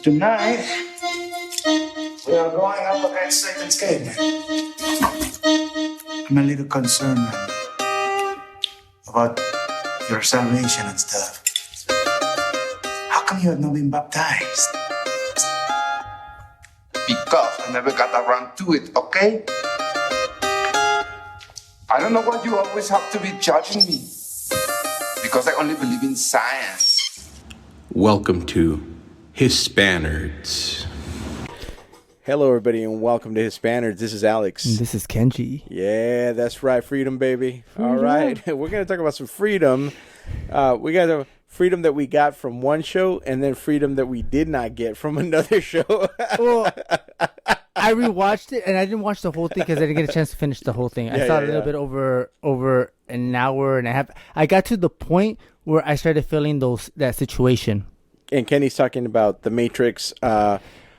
Tonight, we are going up against Satan's gate. I'm a little concerned, man, about your salvation and stuff. How come you have not been baptized? Because I never got around to it, okay? I don't know why you always have to be judging me. Because I only believe in science. Welcome to Hispanerds. Hello, everybody, and welcome to Hispanerds. This is Alex. And this is Kenji. Yeah, that's right. Freedom, baby. All right. We're going to talk about some freedom. We got a freedom that we got from one show and then freedom that we did not get from another show. Well, I rewatched it, and I didn't watch the whole thing because I didn't get a chance to finish the whole thing. I saw a little bit over an hour and a half. I got to the point where I started feeling that situation. And Kenny's talking about the Matrix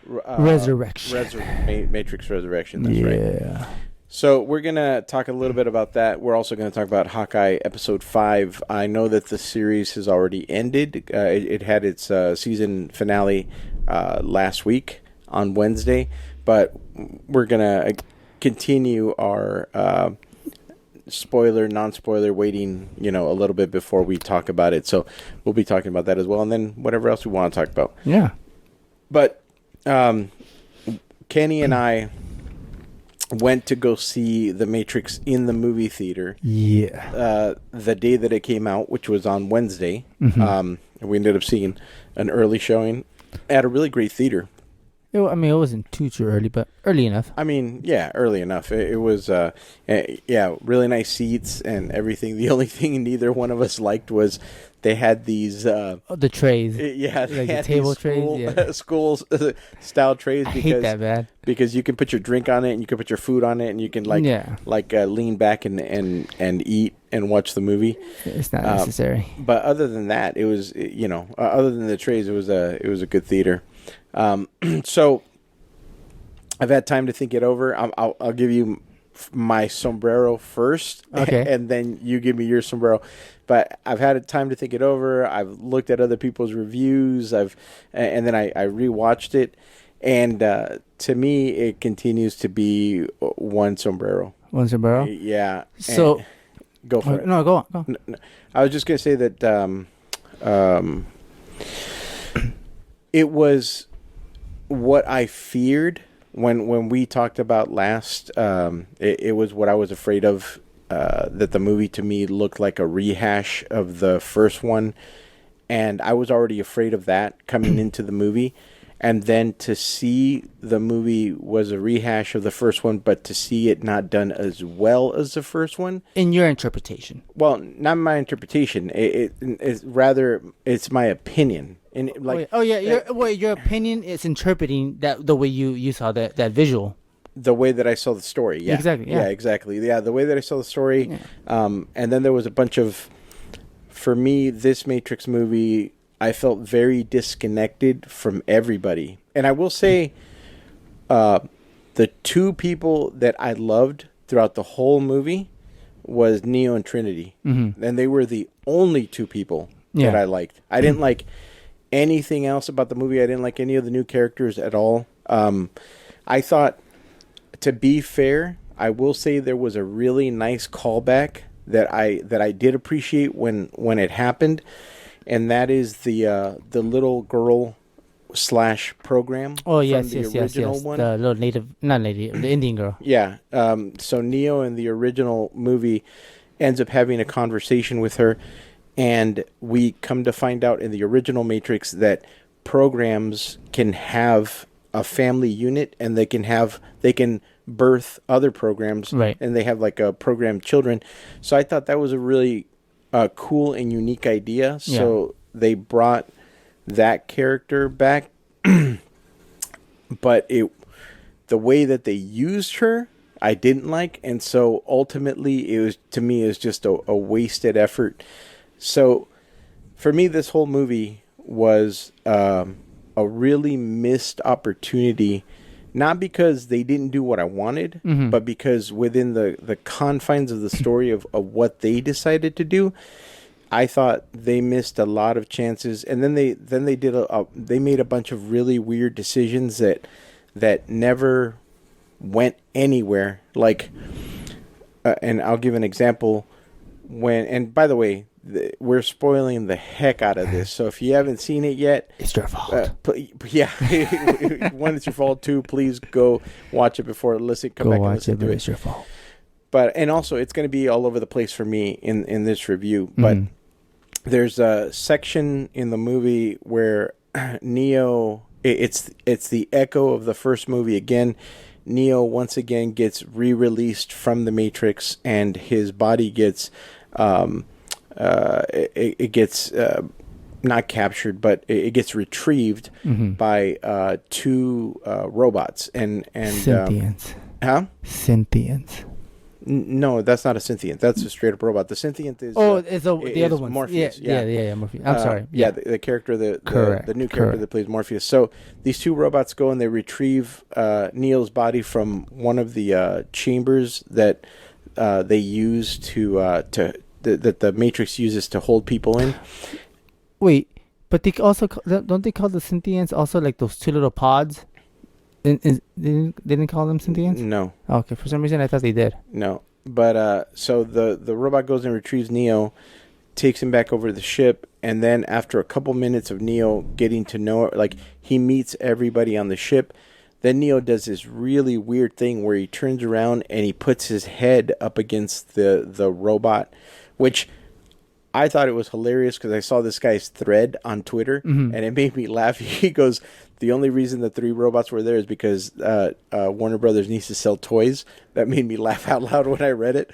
Resurrection. Matrix Resurrection, that's right. Yeah. So we're going to talk a little bit about that. We're also going to talk about Hawkeye Episode 5. I know that the series has already ended. It had its season finale last week on Wednesday. But we're going to continue our spoiler, non-spoiler waiting, a little bit before we talk about it. So we'll be talking about that as well. And then whatever else we want to talk about. Yeah. But Kenny and I went to go see The Matrix in the movie theater. Yeah. The day that it came out, which was on Wednesday. Mm-hmm. We ended up seeing an early showing at a really great theater. It wasn't too early, but early enough. Early enough. It was, really nice seats and everything. The only thing neither one of us liked was they had these... the trays. Like the table trays. School style trays. I hate that, man. Because you can put your drink on it and you can put your food on it and you can lean back and eat and watch the movie. It's not necessary. But other than that, it was, other than the trays, it was a good theater. So I've had time to think it over. I'll give you my sombrero first, okay, and then you give me your sombrero. But I've had time to think it over. I've looked at other people's reviews. And then I rewatched it, and to me, it continues to be one sombrero. One sombrero. Yeah. So go for it. No, go on. No, I was just gonna say that it was what I feared when we talked about last. It was what I was afraid of, that the movie to me looked like a rehash of the first one. And I was already afraid of that coming into the movie. And then to see the movie was a rehash of the first one, but to see it not done as well as the first one. In your interpretation. Well, not my interpretation. It's rather, it's my opinion. And your opinion is interpreting that the way you saw that visual. The way that I saw the story, yeah. Exactly, yeah. Yeah, exactly. Yeah, the way that I saw the story. Yeah. And then there was a bunch of, for me, this Matrix movie, I felt very disconnected from everybody. And I will say, the two people that I loved throughout the whole movie was Neo and Trinity. Mm-hmm. And they were the only two people that I liked. I didn't like anything else about the movie. I didn't like any of the new characters at all. I thought, to be fair, I will say there was a really nice callback that I did appreciate when it happened, and that is the little girl / program. Oh yes, from yes, the original yes. one. The little the Indian girl. Yeah. So Neo in the original movie ends up having a conversation with her. And we come to find out in the original Matrix that programs can have a family unit, and they can birth other programs, right? And they have like a programmed children. So I thought that was a really cool and unique idea. Yeah. So they brought that character back, but the way that they used her, I didn't like, and so ultimately it was just a wasted effort. So, for me, this whole movie was a really missed opportunity, not because they didn't do what I wanted, but because within the confines of the story of what they decided to do, I thought they missed a lot of chances, and then they did they made a bunch of really weird decisions that never went anywhere. Like, and I'll give an example. And by the way, we're spoiling the heck out of this. So if you haven't seen it yet, It's your fault. yeah, one, it's your fault. Two, please go watch it before come back and listen to it. It's your fault. And also it's going to be all over the place for me in this review. But there's a section in the movie where Neo, it's the echo of the first movie again. Neo once again gets re-released from the Matrix, and his body gets it gets not captured, but it gets retrieved by two robots and Synthients. Synthients. No, that's not a Synthient. That's a straight up robot. The Synthient is it's the other one. Morpheus. Yeah, Morpheus. I'm sorry. Yeah, the character, the new character correct. that plays Morpheus. So these two robots go and they retrieve Neo's body from one of the chambers that they use that the Matrix uses to hold people in. Wait, but they also don't they call the Synthients also like those two little pods? They didn't call them Synthients? No. Okay, for some reason I thought they did. No. But so the robot goes and retrieves Neo, takes him back over to the ship, and then after a couple minutes of Neo getting to know, like, he meets everybody on the ship, then Neo does this really weird thing where he turns around and he puts his head up against the robot, which I thought it was hilarious because I saw this guy's thread on Twitter and it made me laugh. He goes, the only reason the three robots were there is because Warner Brothers needs to sell toys. That made me laugh out loud when I read it.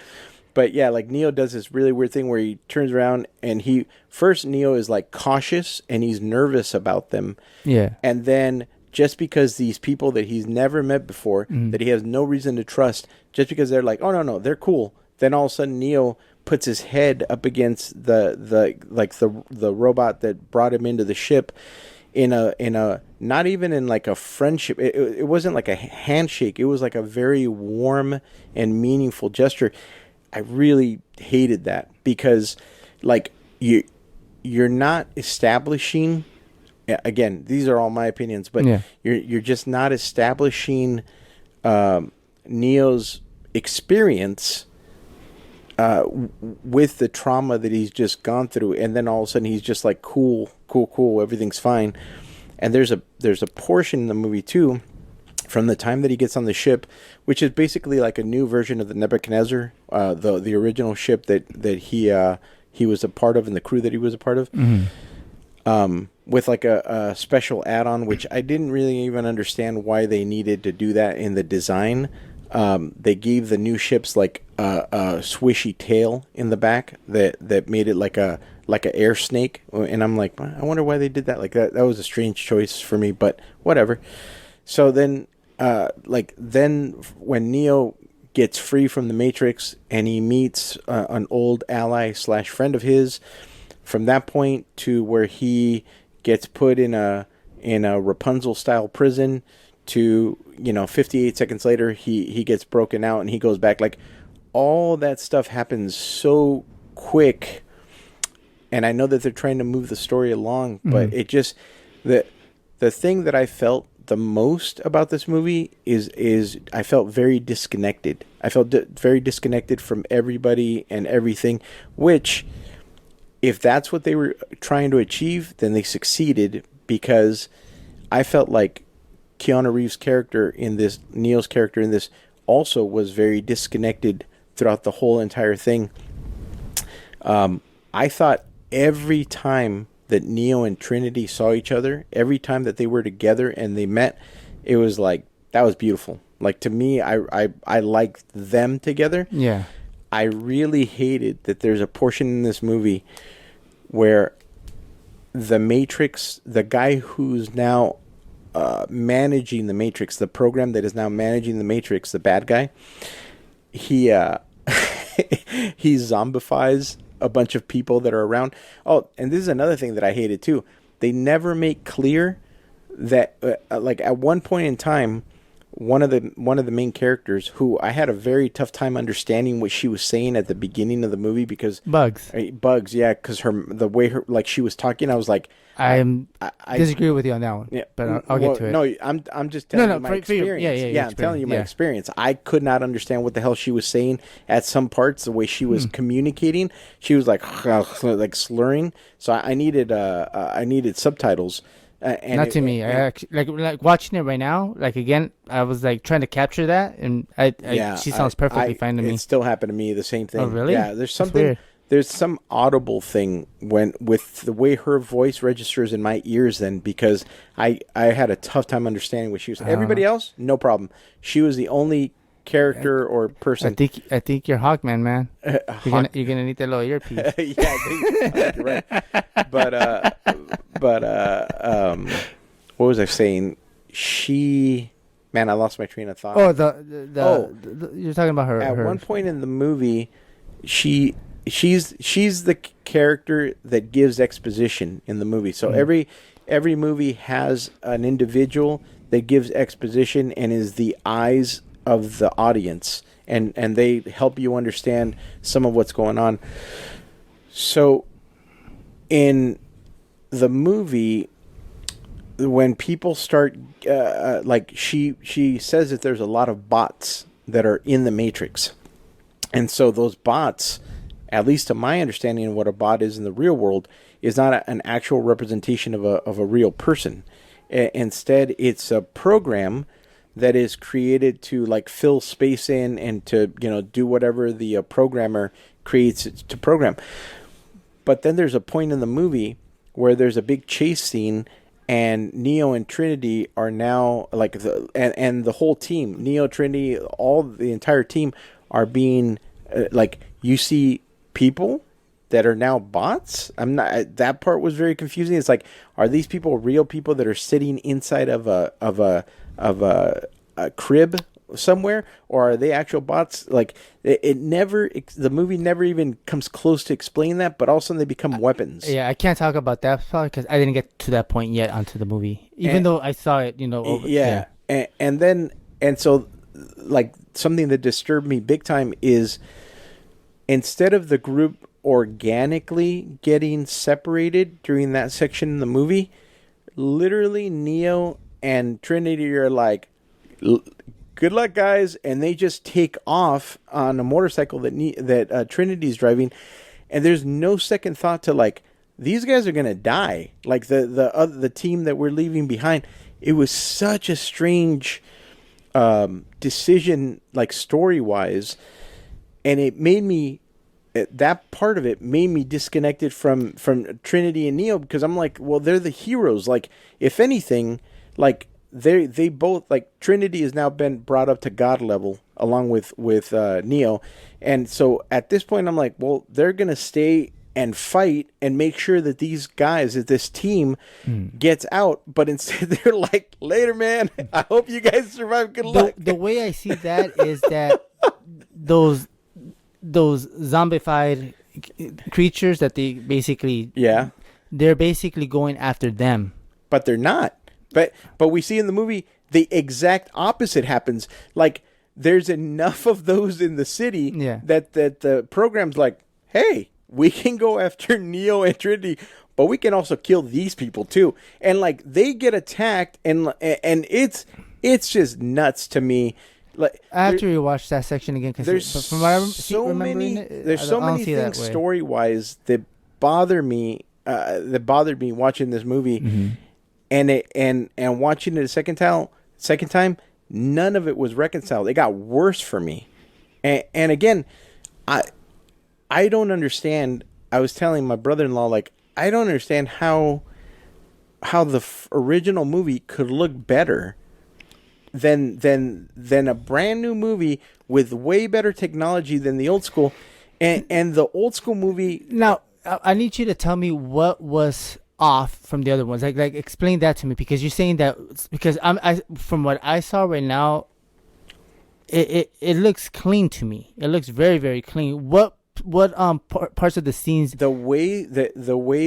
But yeah, like, Neo does this really weird thing where he turns around and Neo is like cautious and he's nervous about them. Yeah. And then just because these people that he's never met before, that he has no reason to trust, just because they're like, oh no, they're cool. Then all of a sudden Neo puts his head up against the robot that brought him into the ship in a not even in like a friendship. It wasn't like a handshake. It was like a very warm and meaningful gesture. I really hated that because, like, you're not establishing. Again, these are all my opinions, but you're just not establishing Neo's experience with the trauma that he's just gone through, and then all of a sudden he's just like cool, everything's fine. And there's a portion in the movie too, from the time that he gets on the ship, which is basically like a new version of the Nebuchadnezzar, the original ship that he was a part of, and the crew that he was a part of. With like a special add-on, which I didn't really even understand why they needed to do that in the design. They gave the new ships like a swishy tail in the back that made it like a air snake, and I'm like, I wonder why they did that. Like that was a strange choice for me, but whatever. So then when Neo gets free from the Matrix and he meets an old ally / friend of his, from that point to where he gets put in a Rapunzel style prison to 58 seconds later he gets broken out and he goes back, like, all that stuff happens so quick. And I know that they're trying to move the story along, but it just, the thing that I felt the most about this movie is I felt very disconnected. I felt very disconnected from everybody and everything, which, if that's what they were trying to achieve, then they succeeded, because I felt like Keanu Reeves' character in this, Neo's character in this, also was very disconnected throughout the whole entire thing. I thought every time that Neo and Trinity saw each other, every time that they were together and they met, it was like, that was beautiful. Like, to me, I liked them together. Yeah. I really hated that there's a portion in this movie where the Matrix, the guy who's now managing the Matrix, the program that is now managing the Matrix, the bad guy, he he zombifies a bunch of people that are around. Oh, and this is another thing that I hated too. They never make clear that like, at one point in time, one of the main characters, who I had a very tough time understanding what she was saying at the beginning of the movie, because Bugs. Bugs, yeah, because the way like she was talking, I was like, I I disagree with you on that one. Yeah, but I'll get to it. No, I'm just telling you my for you. experience. Yeah, I'm telling you my yeah. experience. I could not understand what the hell she was saying at some parts. The way she was communicating, she was like slurring. So I needed subtitles. And Not to me. I actually, like watching it right now. Like again, I was like trying to capture that, and she sounds perfectly fine to me. It still happened to me. The same thing. Oh really? Yeah. There's something. There's some audible thing with the way her voice registers in my ears. Then, because I had a tough time understanding what she was. Everybody else, no problem. She was the only character or person. I think you're Hawkman, man. You're gonna need that little earpiece. Yeah, I think you're right. But what was I saying? Man, I lost my train of thought. Oh, the you're talking about her. At one point in the movie, she's the character that gives exposition in the movie. So every movie has an individual that gives exposition and is the eyes of the audience, and they help you understand some of what's going on. So in the movie, when people start like she says that there's a lot of bots that are in the Matrix, and so those bots, at least to my understanding of what a bot is in the real world, is not an actual representation of a real person. Instead, it's a program that is created to like fill space in and to do whatever the programmer creates it to program. But then there's a point in the movie where there's a big chase scene, and Neo and Trinity are now like and the whole team, Neo, Trinity, the entire team are being like, you see people that are now bots. That part was very confusing. It's like, are these people real people that are sitting inside of a crib somewhere, or are they actual bots? Like the movie never even comes close to explaining that, but all of a sudden they become weapons. Yeah, I can't talk about that part because I didn't get to that point yet onto the movie, even though I saw it, Yeah. And so like something that disturbed me big time is, instead of the group organically getting separated during that section in the movie, literally Neo and Trinity are like, good luck, guys, and they just take off on a motorcycle that Trinity's driving, and there's no second thought to like, these guys are gonna die. Like the team that we're leaving behind. It was such a strange decision, like story wise, and it made me. That part of it made me disconnected from Trinity and Neo, because I'm like, well, they're the heroes. Like, if anything, like they both, like, Trinity has now been brought up to God level along with Neo, and so at this point I'm like, well, they're gonna stay and fight and make sure that these guys, that this team gets out. But instead they're like, later, man. I hope you guys survive. Good luck. The way I see that is that those zombified creatures that they basically they're basically going after them, but they're not. But we see in the movie the exact opposite happens. Like, there's enough of those in the city that the program's like, hey, we can go after Neo and Trinity, but we can also kill these people too. And like, they get attacked, and it's just nuts to me. Like, I have to rewatch that section again, because from what I'm remembering, there's so many things story wise that bothered me watching this movie, and watching it a second time, none of it was reconciled. It got worse for me, and again, I don't understand. I was telling my brother-in-law, like, I don't understand how the original movie could look better than a brand new movie with way better technology than the old school, and the old school movie. Now, I need you to tell me what was off from the other ones. Like explain that to me, because you're saying that, because from what I saw right now, it looks clean to me. It looks very, very clean. What parts of the scenes? The way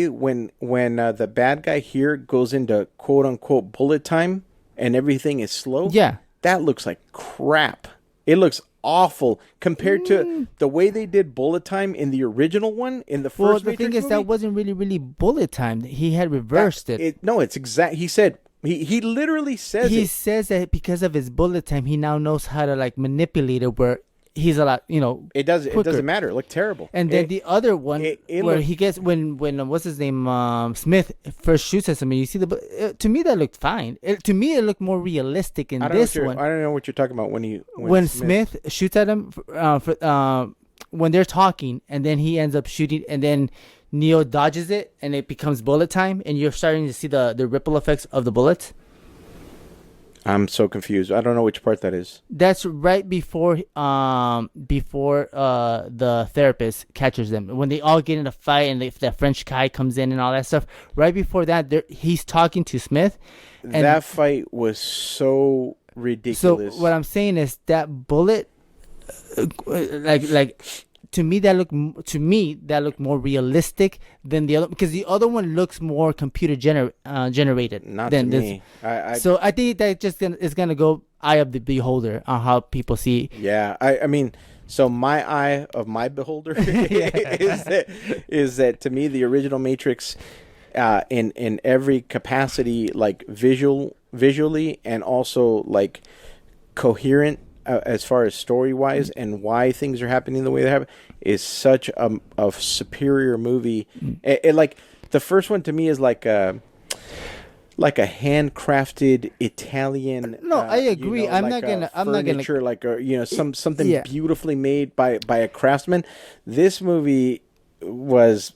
when the bad guy here goes into quote unquote bullet time, and everything is slow. Yeah. that looks like crap. It looks awful compared to the way they did bullet time in the original one in the first Well, the Matrix thing is, movie. that wasn't really bullet time. He had reversed it. No, it's exact. He said he literally says He it. says that because of his bullet time, he now knows how to like manipulate it. Where he's a lot, It quicker. doesn't matter. It looked terrible. And then the other one where he gets when what's his name Smith first shoots at somebody, you see to me that looked fine. To me it looked more realistic in this one. I don't know what you're talking about when Smith shoots at him when they're talking, and then he ends up shooting, and then Neo dodges it, and it becomes bullet time, and you're starting to see the ripple effects of the bullets. I'm so confused. I don't know which part that is. That's right before the therapist catches them, when they all get in a fight, and the French guy comes in and all that stuff. Right before that, he's talking to Smith. And that fight was so ridiculous. So what I'm saying is that bullet, like to me that looked more realistic than the other, because the other one looks more computer generated. Not than to this. me. So I think that is gonna go eye of the beholder on how people see. Yeah, I mean, so my eye of my beholder is that to me the original Matrix, in every capacity, like visually and also like coherent as far as story wise and why things are happening the way they happen, is such a superior movie. It like the first one to me is like a handcrafted Italian. No, I agree. I'm like not gonna like something beautifully made by a craftsman. This movie was,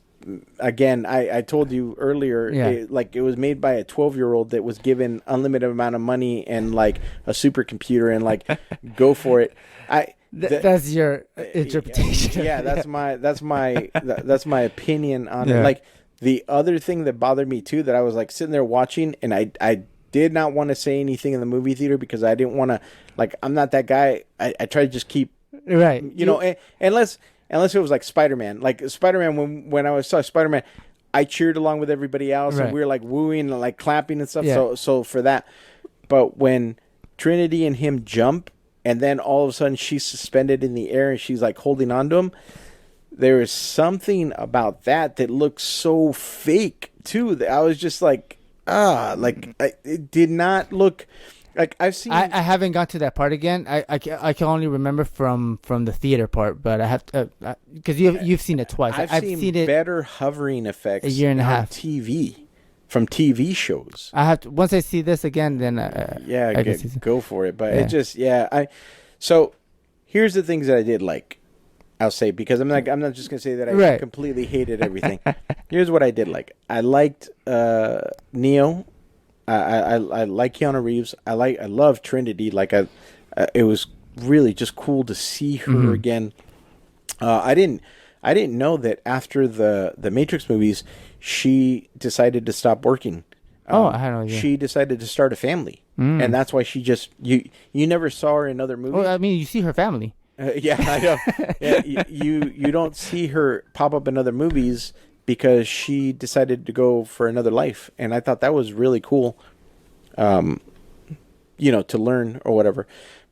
again, I told you earlier, it was made by a 12-year-old that was given unlimited amount of money and like a supercomputer and like go for it. That's your interpretation. Yeah, that's my opinion on it. Like, the other thing that bothered me too, that I was like sitting there watching, and I did not want to say anything in the movie theater because I didn't want to, like, I'm not that guy. I try to just keep right, unless it was like Spider-Man. Like Spider-Man, when I saw Spider-Man, I cheered along with everybody else, and we were like wooing and like clapping and stuff. Yeah. So for that, but when Trinity and him jump, and then all of a sudden she's suspended in the air and she's like holding on to him, there is something about that looks so fake too. That I was just like, it did not look like I've seen. I haven't got to that part again. I can only remember from the theater part, but I have to, because you've seen it twice. I've seen it better hovering effects a year and a half TV from TV shows. I have to, once I see this again, then go for it. But it just so here's the things that I did like. I'll say, because I'm not just gonna say that I completely hated everything. Here's what I did like. I liked Neo. I like Keanu Reeves. I love Trinity. Like it was really just cool to see her again. I didn't know that after the Matrix movies, she decided to stop working. I had no idea. She decided to start a family, and that's why she just you never saw her in other movies. Well, I mean, you see her family. Yeah, I know. Yeah, you don't see her pop up in other movies because she decided to go for another life, and I thought that was really cool. To learn or whatever,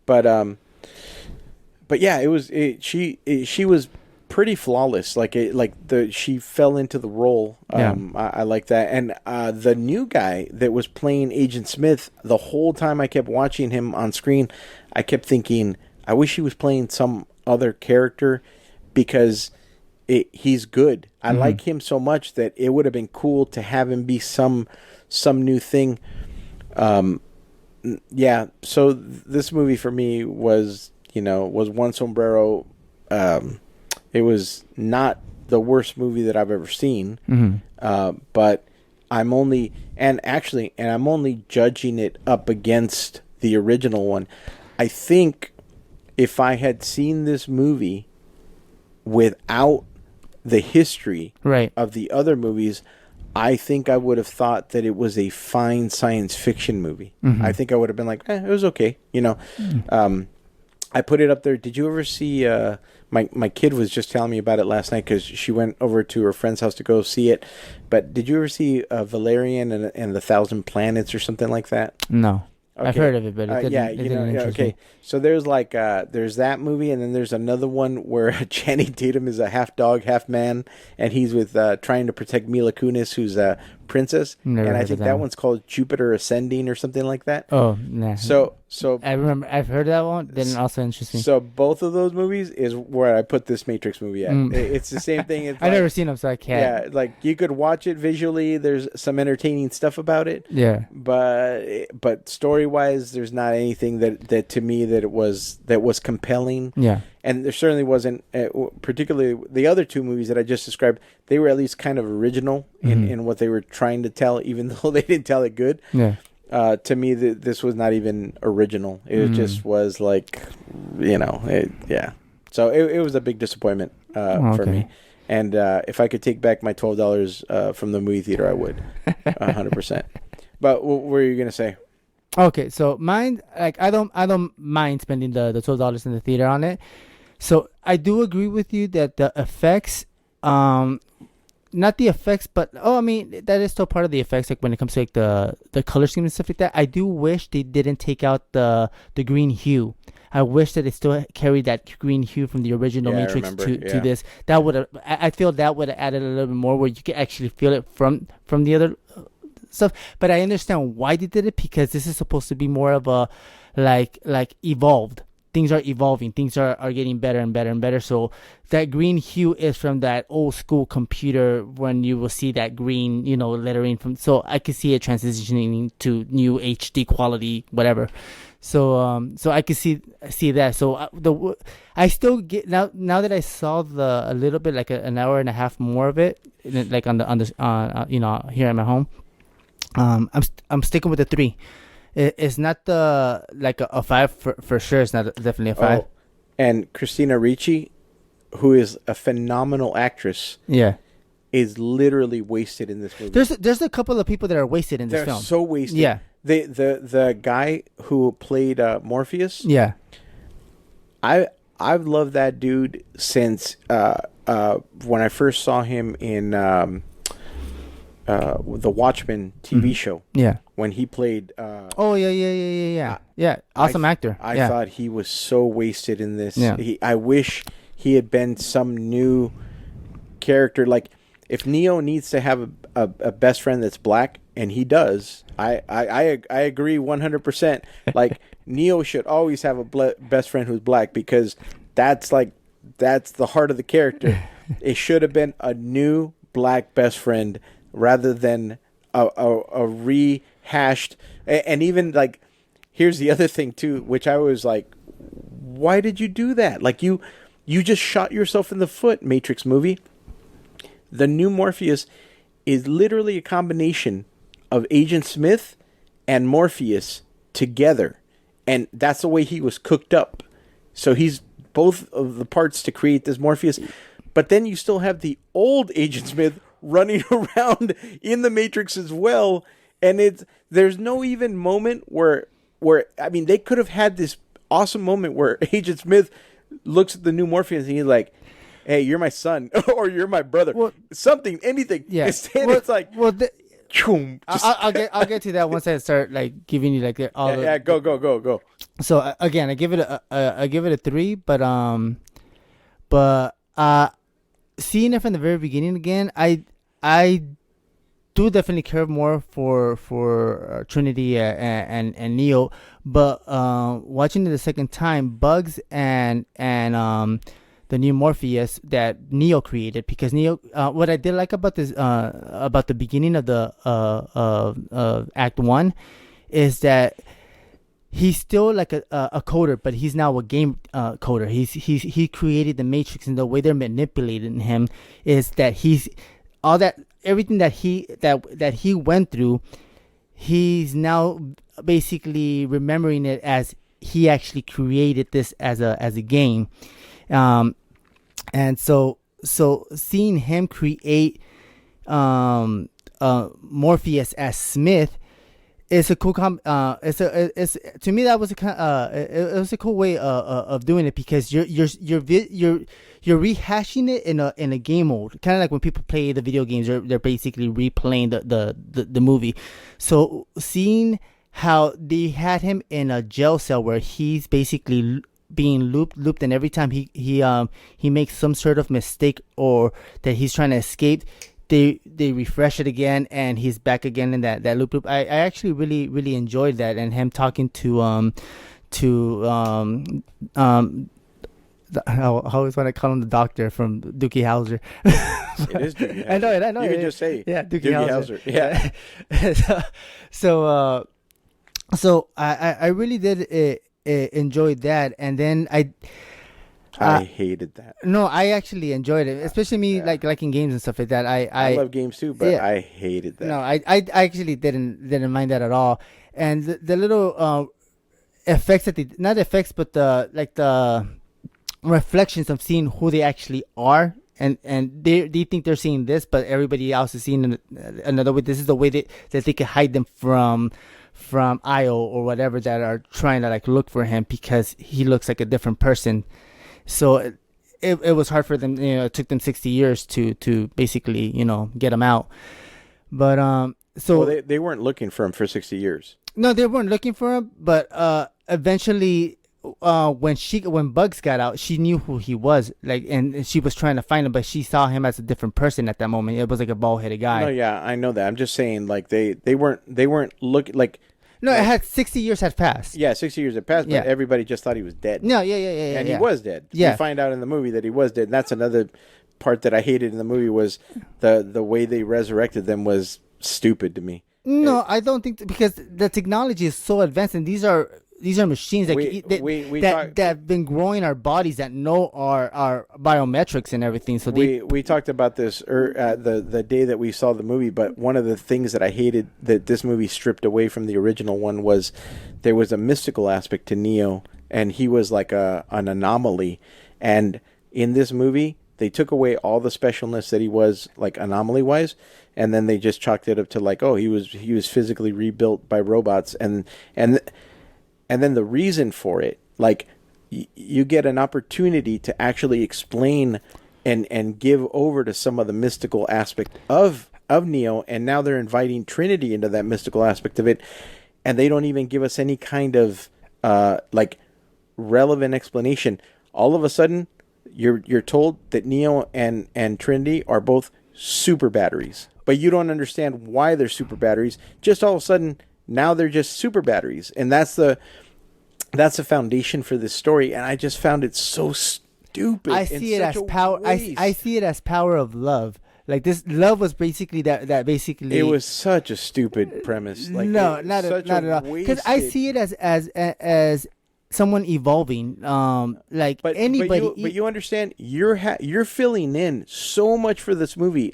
but yeah, she was pretty flawless. She fell into the role. I like that, and the new guy that was playing Agent Smith, the whole time I kept watching him on screen, I kept thinking, I wish he was playing some other character, because he's good. I like him so much that it would have been cool to have him be some new thing. So this movie for me was one sombrero. It was not the worst movie that I've ever seen. But I'm only judging it up against the original one. I think if I had seen this movie without the history of the other movies, I think I would have thought that it was a fine science fiction movie. I think I would have been like, it was okay. I put it up there. Did you ever see, my kid was just telling me about it last night because she went over to her friend's house to go see it. But did you ever see Valerian and the Thousand Planets or something like that? No. I've heard of it, but it didn't interest me. So there's like there's that movie, and then there's another one where Channing Tatum is a half dog, half man, and he's with trying to protect Mila Kunis, who's a princess, Never and I heard think of that one's called Jupiter Ascending or something like that. Oh, nah. So I remember I've heard that one. Didn't also interest me. So both of those movies is where I put this Matrix movie at. It's the same thing. It's I've never seen them, so I can't. Yeah, like you could watch it visually. There's some entertaining stuff about it. Yeah. But story wise, there's not anything that to me that was compelling. Yeah. And there certainly wasn't, particularly the other two movies that I just described. They were at least kind of original in what they were trying to tell, even though they didn't tell it good. Yeah. To me, this was not even original. It just was like, yeah. So it was a big disappointment for me. And if I could take back my $12 from the movie theater, I would, 100%. But what were you gonna say? Okay, so mine, like I don't mind spending the $12 in the theater on it. So I do agree with you that the effects, not the effects, but I mean that is still part of the effects. Like when it comes to like the color scheme and stuff like that, I do wish they didn't take out the green hue. I wish that it still carried that green hue from the original Matrix to this. That would I feel that would have added a little bit more where you could actually feel it from the other stuff. But I understand why they did it, because this is supposed to be more of a like evolved. Things are evolving. Things are getting better and better and better. So that green hue is from that old school computer when you will see that green, lettering from. So I could see it transitioning to new HD quality, whatever. So I could see that. So I still get now that I saw a little bit like an hour and a half more of it, like on the here at my home. I'm sticking with the 3. It's not a 5 for sure. It's not definitely a 5. Oh, and Christina Ricci, who is a phenomenal actress, is literally wasted in this movie. There's a couple of people that are wasted in this film. They're so wasted. Yeah. The guy who played Morpheus. Yeah. I've loved that dude since when I first saw him in the Watchmen TV show. Yeah. When he played. Yeah. Awesome actor. I thought he was so wasted in this. Yeah. I wish he had been some new character. Like if Neo needs to have a best friend that's black, and he does, I agree 100%. Like Neo should always have a best friend who's black, because that's the heart of the character. It should have been a new black best friend rather than a rehashed. And even like, here's the other thing too, which I was like, why did you do that? Like you just shot yourself in the foot, Matrix movie. The new Morpheus is literally a combination of Agent Smith and Morpheus together. And that's the way he was cooked up. So he's both of the parts to create this Morpheus. But then you still have the old Agent Smith running around in the Matrix as well. And there's no even moment where I mean, they could have had this awesome moment where Agent Smith looks at the new Morpheus and he's like, hey, you're my son, or you're my brother. Well, something, anything. Yeah. Instead, it's like, I'll get to that once I start like giving you like all. Go. So again, I give it a 3, but seeing it from the very beginning again, I do definitely care more for Trinity and Neo, but watching it the second time, Bugs and the new Morpheus that Neo created, because Neo, what I did like about this, about the beginning of the Act 1, is that he's still like a coder, but he's now a game coder. He created the Matrix, and the way they're manipulating him is that he's everything that he went through, he's now basically remembering it as he actually created this as a game. And so seeing him create Morpheus as Smith is a cool it's to me that was it was a cool way of doing it, because you're rehashing it in a game mode, kind of like when people play the video games, they're basically replaying the movie. So seeing how they had him in a jail cell where he's basically being looped, and every time he makes some sort of mistake or that he's trying to escape, they refresh it again and he's back again in that loop. I actually really enjoyed that, and him talking to I always want to call him the doctor from Dookie Howser. It is Doogie Howser. I know. You can just say, yeah, Dookie Howser. Yeah. So I really did enjoy that, and then I hated that. No, I actually enjoyed it, especially me liking games and stuff like that. I love games too, but I hated that. No, I actually didn't mind that at all, and the little effects that not effects, but the reflections of seeing who they actually are, and they think they're seeing this, but everybody else is seeing another way. This is the way that they can hide them from Io or whatever that are trying to look for him, because he looks like a different person. So it was hard for them. It took them 60 years to basically get him out. But so they weren't looking for him for 60 years. No, they weren't looking for him. But eventually, when Bugs got out, she knew who he was. And she was trying to find him, but she saw him as a different person at that moment. It was like a bald-headed guy. No, yeah, I know that. I'm just saying, they weren't looking . No, it had 60 years had passed. Yeah, 60 years had passed, but everybody just thought he was dead. No, yeah. And he was dead. Yeah. You find out in the movie that he was dead. And that's another part that I hated in the movie, was the way they resurrected them was stupid to me. No, I don't think because the technology is so advanced, and these are machines that have been growing our bodies, that know our biometrics and everything. So we talked about this the day that we saw the movie, but one of the things that I hated that this movie stripped away from the original one was there was a mystical aspect to Neo, and he was like an anomaly. And in this movie, they took away all the specialness that he was anomaly wise, and then they just chalked it up to he was physically rebuilt by robots, and then the reason for it, you get an opportunity to actually explain and give over to some of the mystical aspect of Neo, and now they're inviting Trinity into that mystical aspect of it, and they don't even give us any kind of relevant explanation. All of a sudden, you're told that Neo and Trinity are both super batteries, but you don't understand why they're super batteries. Just all of a sudden, now they're just super batteries, and that's the foundation for this story. And I just found it so stupid. I see it as power. I see it as power of love. This love was basically that basically. It was such a stupid premise. No, not at all. Because I see it as someone evolving. But anybody. But you understand, you're filling in so much for this movie.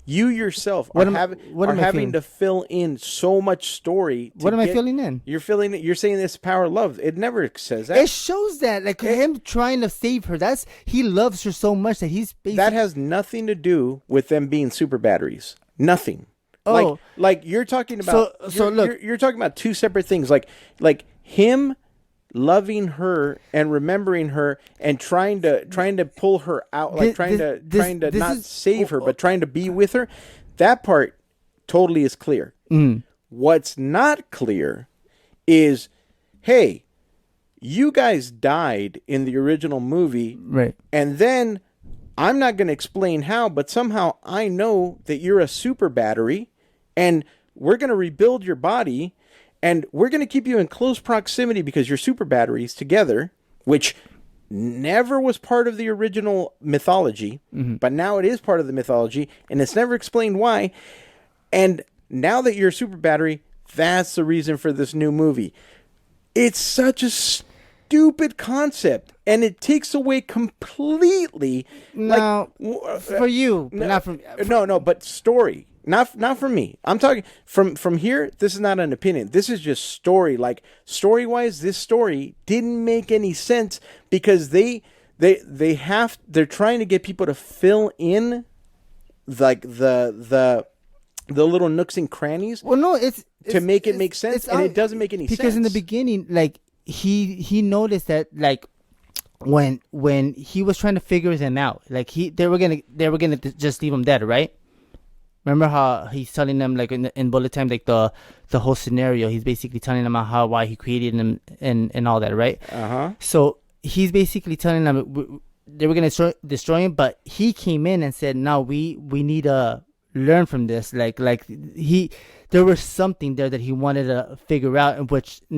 You yourself are having to fill in so much story. What am I filling in? You're filling it. You're saying this power of love. It never says that. It shows that him trying to save her. He loves her so much that he's basically. That has nothing to do with them being super batteries. Nothing. Oh, you're talking about. So look, you're talking about two separate things. Like him loving her and remembering her and trying to pull her out, trying to not save her, but trying to be with her. That part totally is clear. What's not clear is, hey, you guys died in the original movie, right? And then I'm not going to explain how, but somehow I know that you're a super battery, and we're going to rebuild your body. And we're going to keep you in close proximity because you're super batteries together, which never was part of the original mythology, but now it is part of the mythology, and it's never explained why. And now that you're a super battery, that's the reason for this new movie. It's such a stupid concept, and it takes away completely. For you, not from no, but story. Not from me. I'm talking from here. This is not an opinion. This is just story. Story wise, this story didn't make any sense because they're trying to get people to fill in the little nooks and crannies. Well, no, it's to make it make sense, and it doesn't make any sense because in the beginning, he noticed that when he was trying to figure them out, they were gonna just leave him dead, right? Remember how he's telling them like in bullet time, like the whole scenario. He's basically telling them why he created him and all that, right? So he's basically telling them they were gonna destroy him, but he came in and said, "No, we need to learn from this." There was something there that he wanted to figure out, and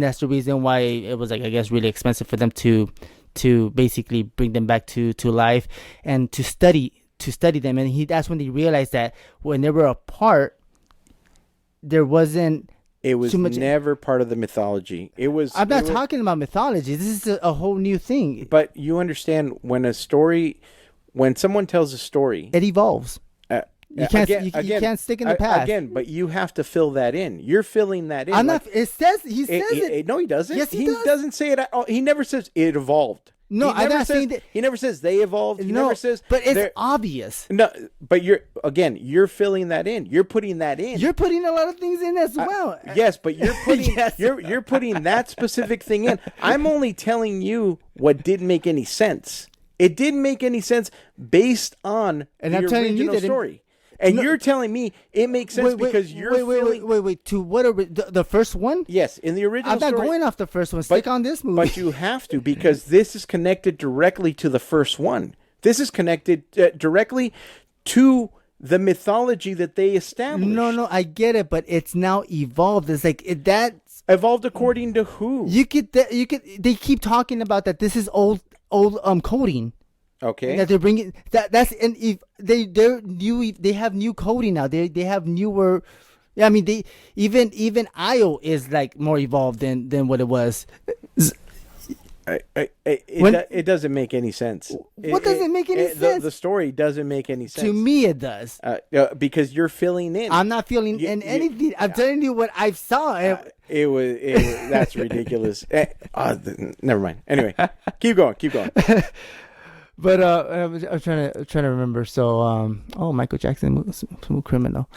that's the reason why it was like, I guess, really expensive for them to basically bring them back to life and to study them. And that's when he realized that when they were apart, there wasn't. It was never part of the mythology. I'm not talking about mythology. This is a whole new thing. But you understand when someone tells a story, it evolves. You can't stick in the past. Again, but you have to fill that in. You're filling that in. I'm not. He says it. No, he doesn't. Yes, he does. Doesn't say it at all. He never says it evolved. No, I'm not saying that. He never says they evolved. He never says. But it's obvious. No, but you're filling that in. You're putting that in. You're putting a lot of things in as well. Yes, but you're putting you're putting that specific thing in. I'm only telling you what didn't make any sense. It didn't make any sense based on the original story. And you're telling me it makes sense because you're feeling... Wait. To what? The first one? Yes, in the original story. I'm not going off the first one. Stick on this movie. But you have to, because this is connected directly to the first one. This is connected directly to the mythology that they established. No, I get it, but it's now evolved. It's like that's evolved according to who? They keep talking about that. This is old coding. Okay. That they're bringing that's and if they're new, they have new coding now. They have newer. I mean, they even IO is like more evolved than what it was. It doesn't make any sense. What doesn't make any sense? The story doesn't make any sense. To me, it does. Because you're filling in. I'm not filling in anything. I'm telling you what I saw. It was that's ridiculous. Never mind. Anyway, keep going. But I'm trying to remember. So, Michael Jackson, Smooth Criminal.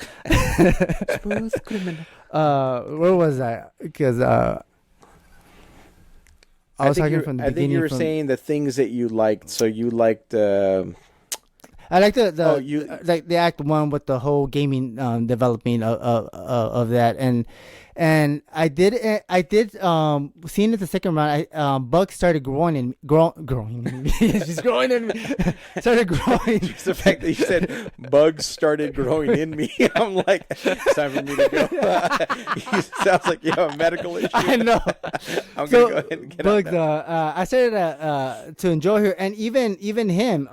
Smooth Criminal. Where was I? Because I was talking from the beginning. I think you were saying the things that you liked. So you liked. I like the act one with the whole gaming developing of that, and I did seeing it the second round. Bugs started growing. She's growing in me. Started growing. Just the fact that you said bugs started growing in me, I'm like, it's time for me to go. Sounds like you have a medical issue. I know. I'm gonna go ahead and get Bugs. out I started to enjoy her, and even him.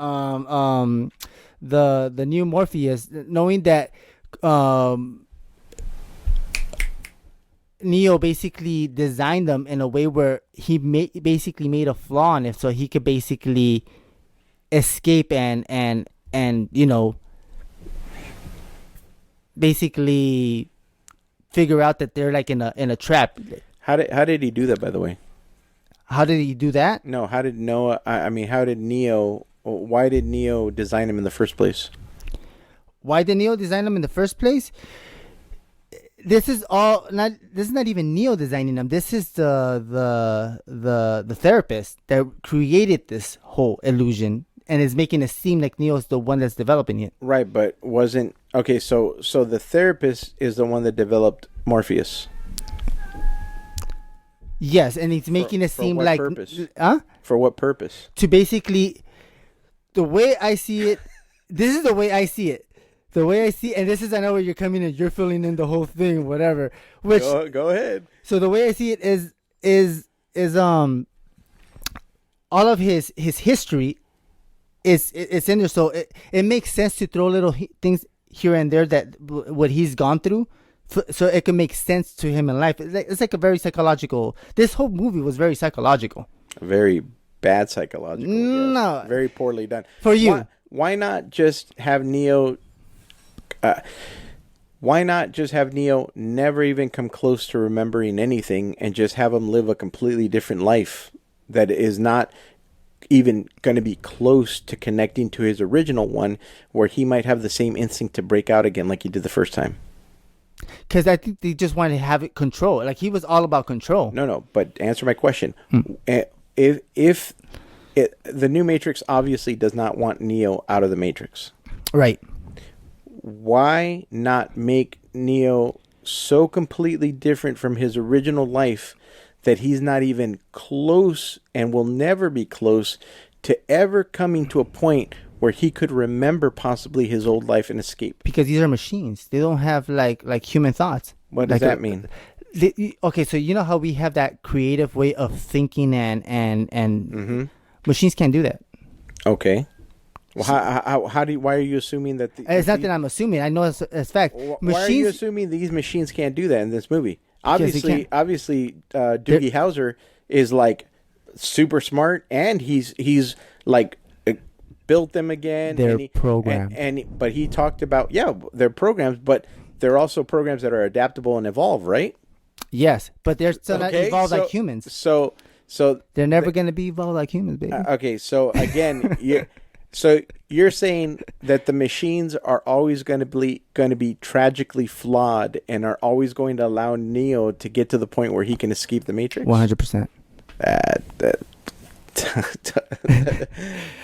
The new Morpheus, knowing that Neo basically designed them in a way where he basically made a flaw in it, so he could basically escape and basically figure out that they're like in a trap. How did he do that, by the way? How did he do that? No, how did Noah? How did Neo? Why did Neo design him in the first place? Why did Neo design him in the first place? This is not even Neo designing them. This is the therapist that created this whole illusion and is making it seem like Neo is the one that's developing it. Right, but wasn't okay. So the therapist is the one that developed Morpheus. Yes, and he's making it seem like purpose? Huh? For what purpose? To basically, the way I see it, this is the way I see it. The way I see, and this is, I know where you're coming in, you're filling in the whole thing, whatever. Which go ahead. So the way I see it is all of his history is in there. So it makes sense to throw little things here and there that what he's gone through, so it can make sense to him in life. It's like a very psychological. This whole movie was very psychological. Very bad psychological. No, yes. Very poorly done. For you, why not just have Neo? Why not just have Neo never even come close to remembering anything and just have him live a completely different life that is not even going to be close to connecting to his original one, where he might have the same instinct to break out again like he did the first time? Because I think they just wanted to have it control. Like, he was all about control. No, but answer my question. If the new Matrix obviously does not want Neo out of the Matrix. Right. why not make Neo so completely different from his original life that he's not even close and will never be close to ever coming to a point where he could remember possibly his old life and escape? Because these are machines. They don't have like human thoughts. What does that mean? Okay, so you know how we have that creative way of thinking and machines can't do that. Okay. Well, why are you assuming that? It's not that I'm assuming. I know it's fact. Why are you assuming these machines can't do that in this movie? Obviously, Doogie Howser is like super smart, and he's like built them again. They're programmed. But he talked about they're programs, but they're also programs that are adaptable and evolve, right? Yes, but they're still not evolved like humans. So they're never going to be evolved like humans, baby. Okay, so again, you're saying that the machines are always going to be tragically flawed and are always going to allow Neo to get to the point where he can escape the Matrix? 100%. And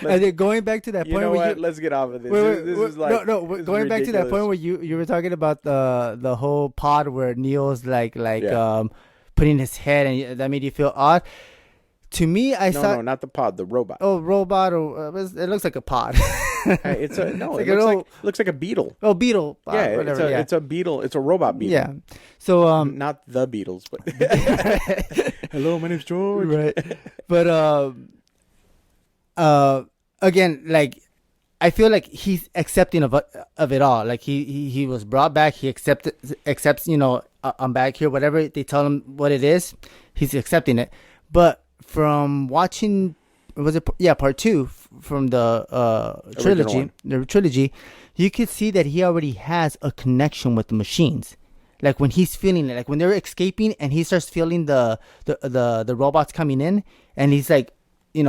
then going back to that point, you know what? Let's get off of this. This is like going back to that point where you were talking about the whole pod where Neo's like putting his head, and that made you feel odd. To me, No, not the pod, the robot. Oh, robot, or it looks like a pod. It looks like a beetle. Oh, beetle. Yeah, whatever. It's a beetle. It's a robot beetle. Yeah. So not the Beatles, but hello, my name's George. Right. But again, like I feel like he's accepting of it all. Like he was brought back. He accepts. I'm back here. Whatever they tell him what it is, he's accepting it. But from watching, part 2 from the trilogy, you could see that he already has a connection with the machines. Like when he's feeling it, like when they're escaping and he starts feeling the robots coming in, and he's like, you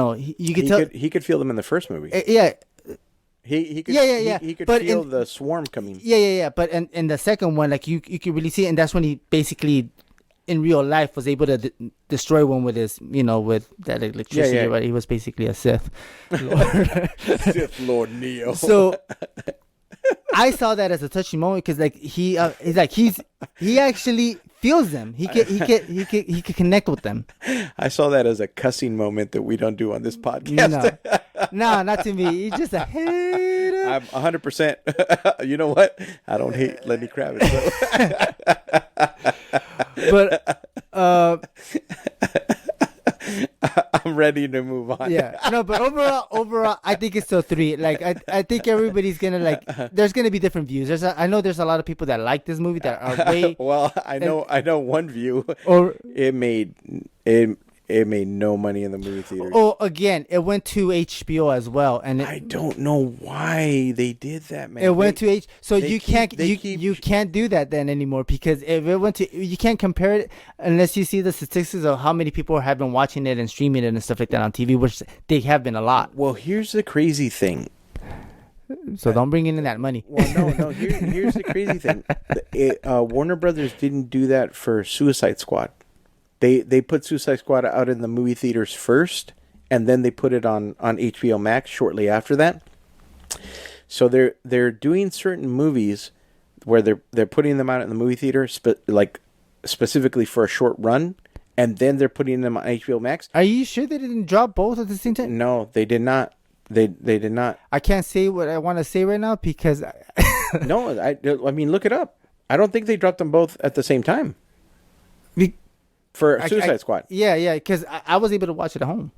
could tell he could feel them in the first movie. Yeah. He could He could feel the swarm coming. Yeah. But in the second one, like you could really see it, and that's when he basically in real life was able to destroy one with his, with that electricity. Yeah. Right? He was basically a Sith Lord. Sith Lord Neo. So I saw that as a touching moment because like he actually feels them. He could connect with them. I saw that as a cussing moment that we don't do on this podcast. No, not to me. He's just a hater. I'm 100%. You know what? I don't hate Lenny Kravitz. But I'm ready to move on. Yeah. No, but overall, I think it's still 3. Like, I think everybody's gonna there's gonna be different views. I know there's a lot of people that like this movie that are way. Well, I know one view. Or it made no money in the movie theaters. Oh, again, it went to HBO as well, and I don't know why they did that, man. It went to so you can't do that then anymore, because if it went to, you can't compare it unless you see the statistics of how many people have been watching it and streaming it and stuff like that on TV, which they have been a lot. Well, here's the crazy thing. So don't bring in that money. Well, no. Here's the crazy thing. Warner Brothers didn't do that for Suicide Squad. They put Suicide Squad out in the movie theaters first, and then they put it on HBO Max shortly after that. So they're doing certain movies where they're putting them out in the movie theater, specifically for a short run, and then they're putting them on HBO Max. Are you sure they didn't drop both at the same time? No, they did not. They did not. I can't say what I want to say right now because No, I mean, look it up. I don't think they dropped them both at the same time. For Suicide Squad. Yeah, because I was able to watch it at home.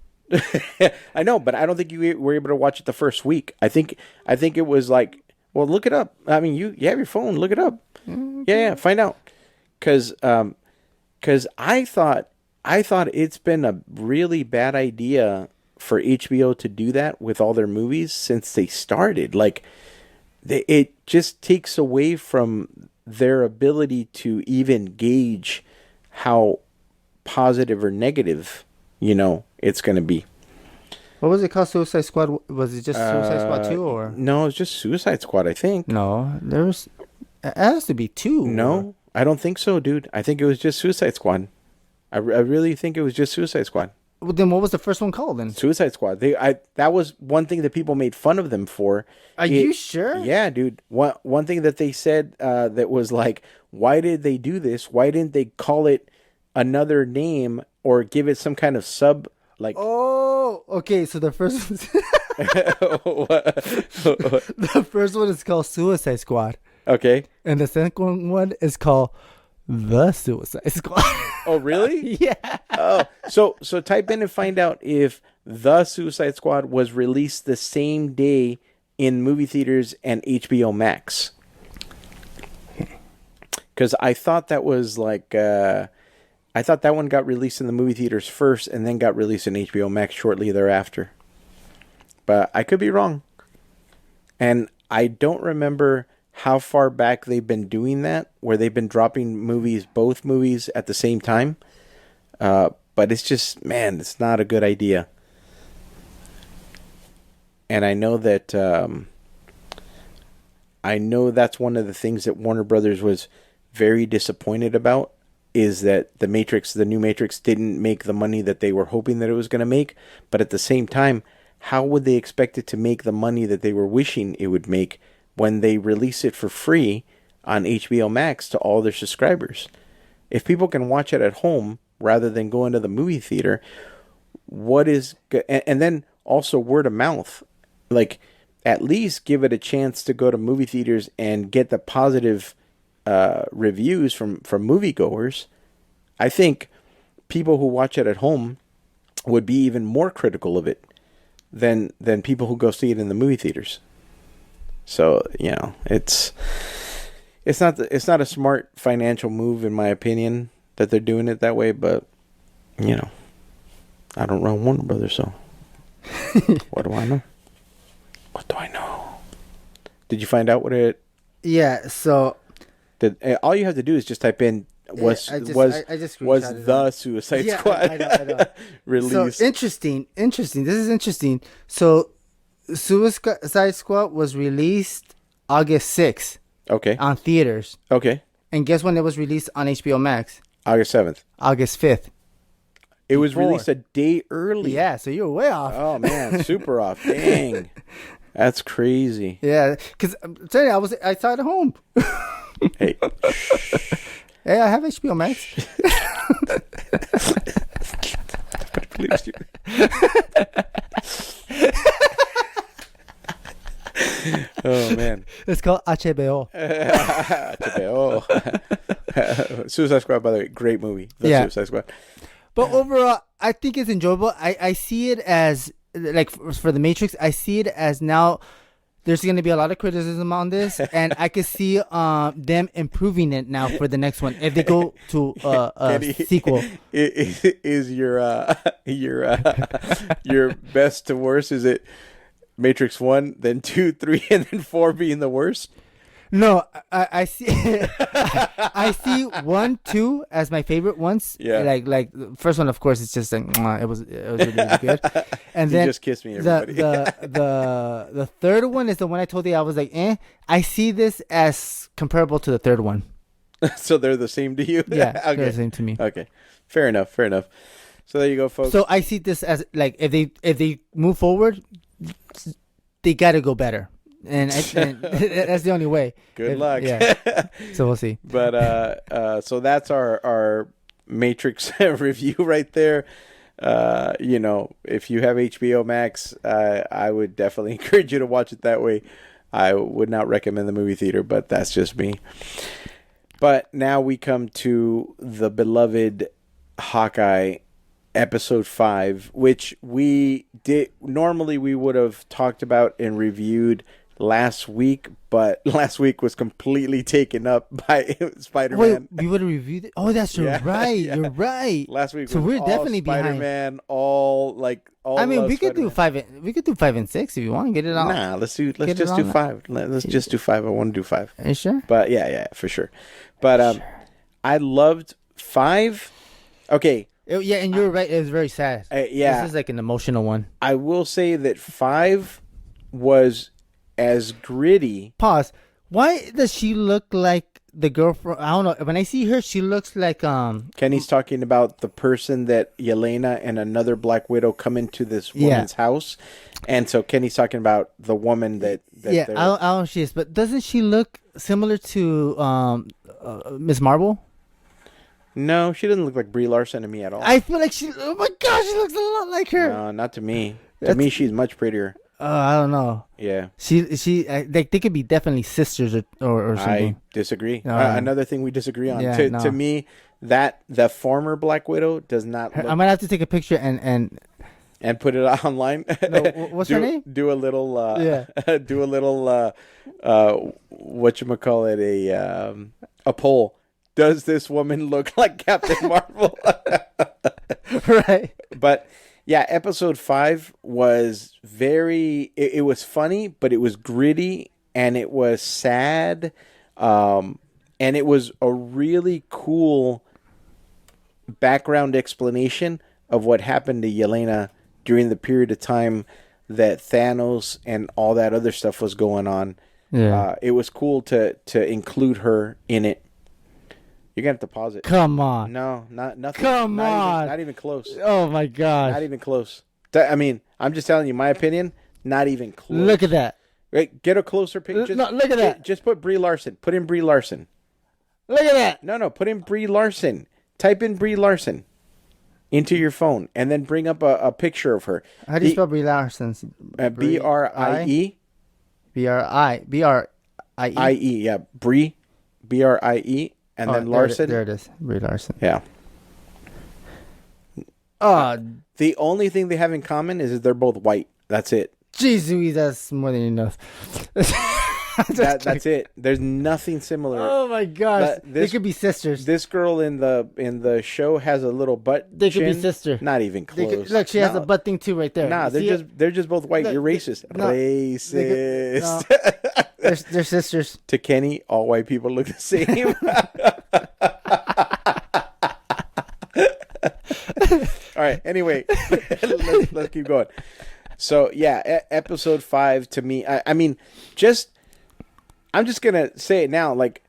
I know, but I don't think you were able to watch it the first week. I think it was like, well, look it up. I mean, you have your phone, look it up. Okay. Yeah, find out. Because I thought it's been a really bad idea for HBO to do that with all their movies since they started. Like, it just takes away from their ability to even gauge how positive or negative, it's going to be. What was it called? Suicide Squad? Was it just Suicide Squad 2 or? No, it's just Suicide Squad, I think. No, it has to be 2. No, I don't think so, dude. I think it was just Suicide Squad. I really think it was just Suicide Squad. Well, then what was the first one called then? Suicide Squad. That was one thing that people made fun of them for. Are you sure? Yeah, dude. One thing that they said that was like, why did they do this? Why didn't they call it another name or give it some kind of sub like? Oh, okay. So the first the first one is called Suicide Squad, Okay. and the second one is called The Suicide Squad. Oh, really? Yeah. Oh, so type in and find out if The Suicide Squad was released the same day in movie theaters and HBO Max. Because I thought that was like, I thought that one got released in the movie theaters first and then got released in HBO Max shortly thereafter. But I could be wrong. And I don't remember how far back they've been doing that, where they've been dropping both movies at the same time. But it's just, man, it's not a good idea. And I know that, that's one of the things that Warner Brothers was very disappointed about, is that the new Matrix didn't make the money that they were hoping that it was going to make. But at the same time, how would they expect it to make the money that they were wishing it would make when they release it for free on HBO Max to all their subscribers? If people can watch it at home rather than go into the movie theater, and then also word of mouth, like at least give it a chance to go to movie theaters and get the positive reviews from moviegoers. I think people who watch it at home would be even more critical of it than people who go see it in the movie theaters. So, it's not a smart financial move, in my opinion, that they're doing it that way. But I don't run Warner Brothers, so what do I know? What do I know? Did you find out what it? Yeah. So all you have to do is just type in was the Suicide Squad I know. released. So interesting. This is interesting. So Suicide Squad was released August 6th. Okay. On theaters. Okay. And guess when it was released on HBO Max? August 7th. August 5th. It was released a day early. Yeah, so you were way off. Oh, man. Super off. Dang. That's crazy. Yeah, because I'm telling you, I saw it at home. Hey. Hey, I have HBO Max. Believes you. Oh, man. It's called HBO. HBO. Suicide Squad, by the way, great movie. Suicide Squad. But overall, I think it's enjoyable. I see it as, like, for The Matrix, I see it as now there's going to be a lot of criticism on this, and I can see them improving it now for the next one if they go to a sequel. Is your best to worst? Is it Matrix 1, then 2, 3, and then 4 being the worst? No, I see I see 1, 2 as my favorite ones. Yeah. Like the first one, of course, it's just like it was really, really good. And then just kissed me, everybody. the third one is the one I told you I was like, I see this as comparable to the third one. So they're the same to you? Yeah, okay. they're the same to me. Okay, fair enough. So there you go, folks. So I see this as like if they move forward, they got to go better. And that's the only way. Good luck. Yeah. So we'll see. But so that's our Matrix review right there. If you have HBO Max, I would definitely encourage you to watch it that way. I would not recommend the movie theater, but that's just me. But now we come to the beloved Hawkeye episode 5, which we would have talked about and reviewed last week, but last week was completely taken up by Spider-Man. Wait, we would have reviewed it? Oh, that's right. Yeah. You're right. Last week, so was we're all definitely Spider-Man, behind. all. I mean, we could Spider-Man. do 5 and 6 if you want. Get it on. Nah, let's just do 5. Let's just do 5. I want to do 5. Are you sure? But yeah, for sure. But sure. I loved 5. Okay. Yeah, and you're right. It was very sad. Yeah, this is like an emotional one. I will say that 5 was as gritty. Pause. Why does she look like the girl from, I don't know. When I see her, she looks like Kenny's talking about the person that Yelena and another Black Widow come into this woman's house, and so Kenny's talking about the woman that I don't know if she is, but doesn't she look similar to Miss Marvel? No, she doesn't look like Brie Larson to me at all. I feel like she. Oh my gosh, she looks a lot like her. No, not to me. To me, she's much prettier. I don't know. Yeah, they could be definitely sisters or something. I disagree. Another thing we disagree on. To me, that the former Black Widow does not. I might have to take a picture and put it online. No, what's her name? Do a little. Do a little. Whatchamacallit, a poll. Does this woman look like Captain Marvel? Right. But yeah, episode 5 was very. It was funny, but it was gritty and it was sad, and it was a really cool background explanation of what happened to Yelena during the period of time that Thanos and all that other stuff was going on. Yeah. It was cool to include her in it. You're gonna have to pause it. Come on. No, nothing. Come on. Not even close. Oh my god. Not even close. I mean, I'm just telling you my opinion. Not even close. Look at that. Right, get a closer picture. No, look at that. Just put Brie Larson. Put in Brie Larson. Look at that. No. Put in Brie Larson. Type in Brie Larson into your phone, and then bring up a picture of her. How do you spell Brie Larson? Brie. Yeah, Brie. Brie. And then Larson. There it is. Brie Larson. Yeah. The only thing they have in common is they're both white. That's it. Jeez Louise, that's more than enough. That's it. There's nothing similar. Oh my gosh. They could be sisters. This girl in the show has a little butt. They could be sister. Not even close. Look, she has a butt thing too right there. Nah, they're just both white. You're racist. Racist. They're sisters. To Kenny, all white people look the same. All right. Anyway, let's keep going. So yeah, episode 5 to me. I mean, I'm just gonna say it now. Like,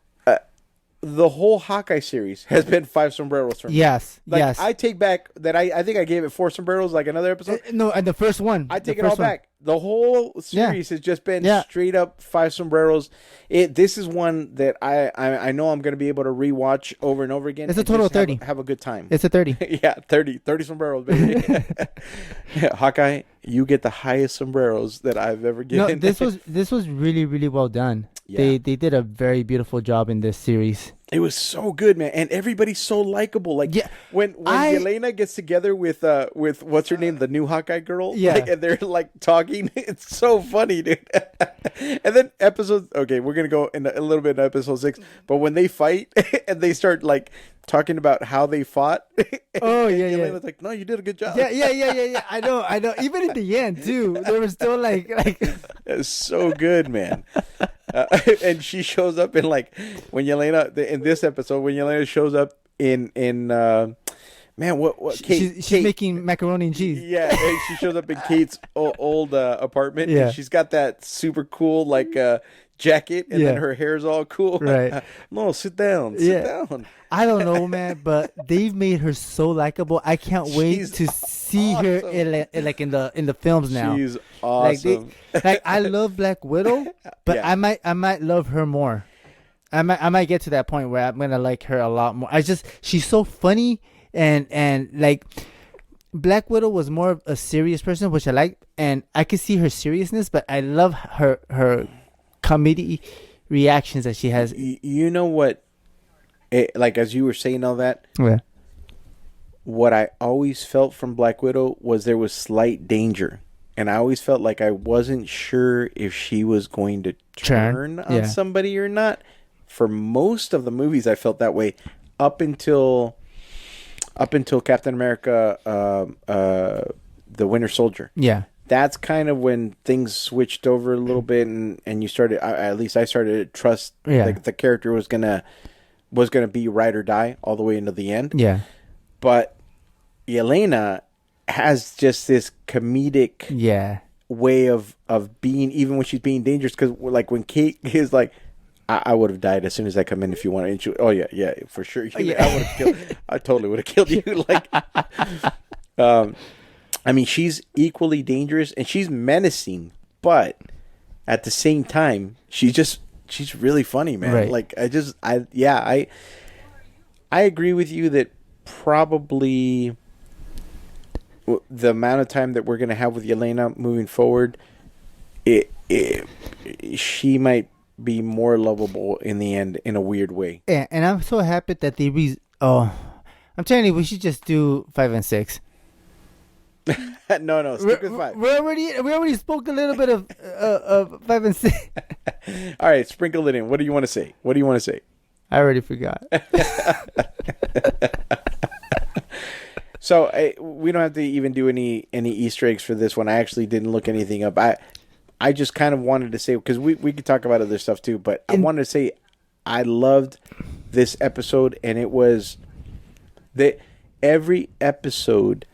the whole Hawkeye series has been 5 sombreros for me. Yes. I take back that. I think I gave it 4 sombreros. Like another episode. No, and the first one. I take it all back. The whole series has just been straight up 5 sombreros. This is one that I know I'm going to be able to rewatch over and over again. It's a total of 30. Have a good time. It's a 30. Yeah, 30 sombreros, baby. Hawkeye, you get the highest sombreros that I've ever given. No, this was really, really well done. Yeah. They did a very beautiful job in this series. It was so good, man, and everybody's so likable. Like, when Yelena gets together with what's her name, the new Hawkeye girl, and they're like talking, it's so funny, dude. And then we're gonna go in a little bit in episode 6, but when they fight and they start like talking about how they fought, Yelena's like, "No, you did a good job." Yeah. I know. Even at the end too, they were still like. It's so good, man. And she shows up in like when Yelena in this episode when Yelena shows up in man what Kate, she's making macaroni and cheese. Yeah, and she shows up in Kate's old apartment. Yeah, and she's got that super cool like jacket, and then her hair's all cool. Right? No, sit down. Sit down. I don't know, man, but they've made her so likable. I can't wait to see her in the films now. She's awesome. I love Black Widow, but I might love her more. I might get to that point where I'm gonna like her a lot more. She's so funny and like Black Widow was more of a serious person, which I like, and I could see her seriousness, but I love her comedy reactions that she has. You know what? Like as you were saying all that, what I always felt from Black Widow was there was slight danger, and I always felt like I wasn't sure if she was going to turn on somebody or not. For most of the movies, I felt that way up until Captain America, the Winter Soldier. Yeah. That's kind of when things switched over a little bit, and you started. At least I started to trust like the character was gonna be ride or die all the way into the end. Yeah. But Yelena has just this comedic way of being, even when she's being dangerous. Because like when Kate is like, I would have died as soon as I come in if you want to. Oh yeah, for sure. I would have killed. I totally would have killed you. Like, I mean, she's equally dangerous and she's menacing, but at the same time, she's really funny, man. Right. Like, I agree with you that probably the amount of time that we're gonna have with Yelena moving forward, she might be more lovable in the end in a weird way. Yeah, and I'm so happy that I'm telling you, we should just do 5 and 6. No, stick with 5. We already spoke a little bit of 5 and 6. All right, sprinkle it in. What do you want to say? I already forgot. So we don't have to even do any Easter eggs for this one. I actually didn't look anything up. I just kind of wanted to say, because we could talk about other stuff too, but I wanted to say I loved this episode, and it was that every episode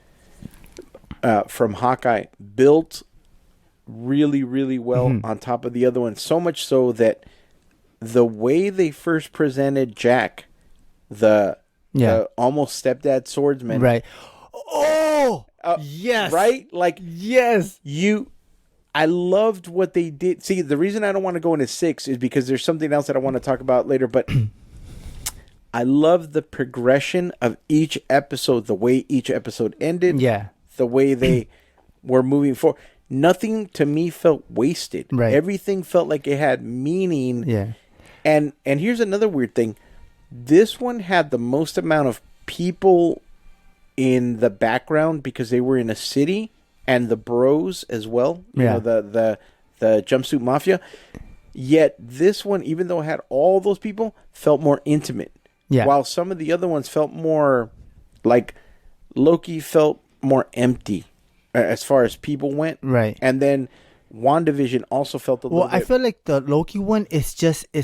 from Hawkeye built really, really well on top of the other one. So much so that the way they first presented Jack, the almost stepdad swordsman, Right. Oh, yes. Right? Like, yes. I loved what they did. See, the reason I don't want to go into 6 is because there's something else that I want to talk about later, but I love the progression of each episode, the way each episode ended, the way they were moving forward. Nothing to me felt wasted. Right. Everything felt like it had meaning. Yeah. And here's another weird thing. This one had the most amount of people in the background because they were in a city, and the bros as well. You know, the jumpsuit mafia. Yet this one, even though it had all those people, felt more intimate. Yeah. While some of the other ones felt more like Loki felt more empty as far as people went. Right. And then WandaVision also felt a little bit. I feel like the Loki one is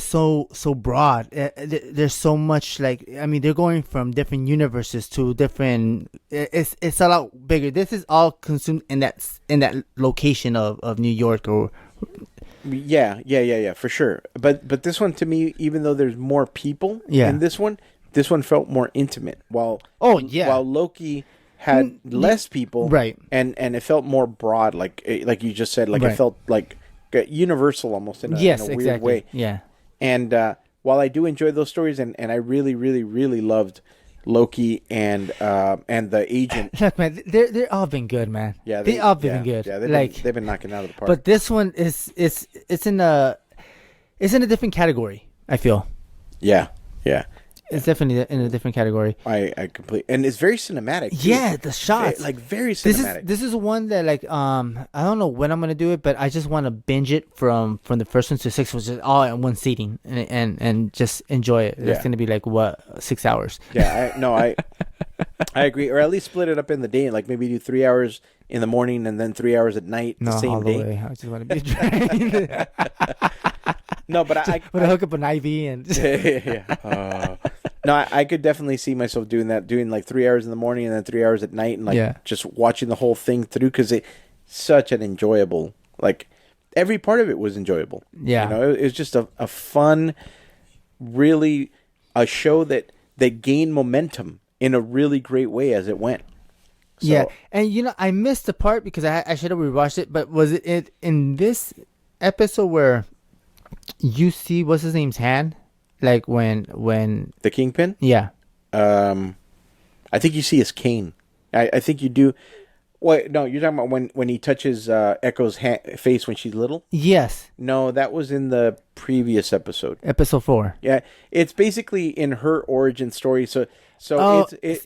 so broad. There's so much, like, I mean, they're going from different universes to different. It's a lot bigger. This is all consumed in that location of New York or. Yeah, for sure. But this one, to me, even though there's more people in this one felt more intimate. While Loki had less people, right, and it felt more broad, like you just said, like it felt like universal almost in a weird way. Yeah. And while I do enjoy those stories, and I really, really, really loved Loki and the agent. Look, man, they're all been good, man. Yeah, they all been good. Yeah, they've been knocking out of the park. But this one it's in a different category, I feel. Yeah. It's definitely in a different category. I completely, and it's very cinematic too. Yeah, the shots, like very cinematic. This is one that, like, I don't know when I'm gonna do it, but I just want to binge it from the first one to 6, which is all in one seating, and just enjoy it. It's gonna be like 6 hours. Yeah, I agree, or at least split it up in the day, like maybe do 3 hours in the morning and then 3 hours at night. The same day. Way. I just want to be drained. No, but I hook up an IV and. No, I could definitely see myself doing that, doing like 3 hours in the morning and then 3 hours at night, and like just watching the whole thing through, because it's such an enjoyable, like every part of it was enjoyable. Yeah, you know, it was just a fun, really a show that gained momentum in a really great way as it went. So, yeah, and I missed the part because I should have rewatched it, but was it in this episode where you see what's his name's hand? Like when the Kingpin? Yeah. I think you see his cane. I think you do. Wait, no, you're talking about when he touches Echo's face when she's little? Yes. No, that was in the previous episode. Episode 4. Yeah, it's basically in her origin story. So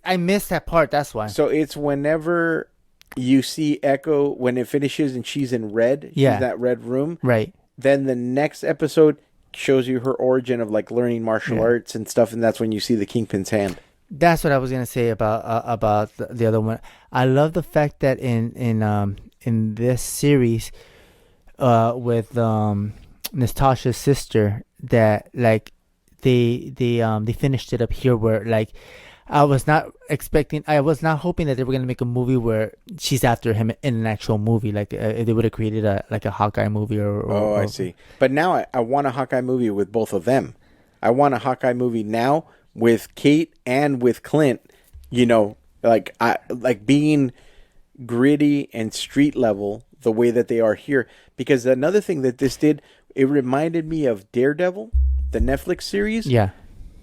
I missed that part. That's why. So it's whenever you see Echo when it finishes and she's in red. Yeah. She's in that red room. Right. Then the next episode shows you her origin of like learning martial arts and stuff, and that's when you see the Kingpin's hand. That's what I was gonna say about the other one. I love the fact that in this series, with Nastasha's sister, that like they finished it up here where like I was not expecting. I was not hoping that they were gonna make a movie where she's after him in an actual movie. Like they would have created a Hawkeye movie or I see. But now I want a Hawkeye movie with both of them. I want a Hawkeye movie now with Kate and with Clint. You know, like being gritty and street level the way that they are here. Because another thing that this did, it reminded me of Daredevil, the Netflix series. Yeah.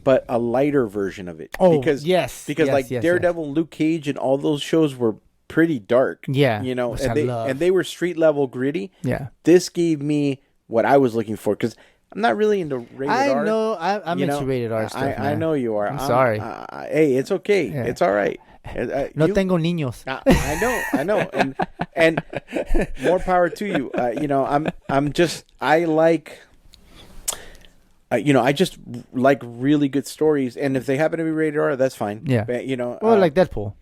But a lighter version of it. Oh, because Daredevil, Luke Cage, and all those shows were pretty dark. Yeah, you know, which and they were street level gritty. Yeah, this gave me what I was looking for because I'm not really into rated R. I know I'm into rated R stuff. I know you are. I'm sorry. Hey, it's okay. Yeah. It's all right. No tengo niños. I know, and more power to you. You know, I like. I just like really good stories, and if they happen to be rated R, that's fine. Yeah, but, you know, like Deadpool.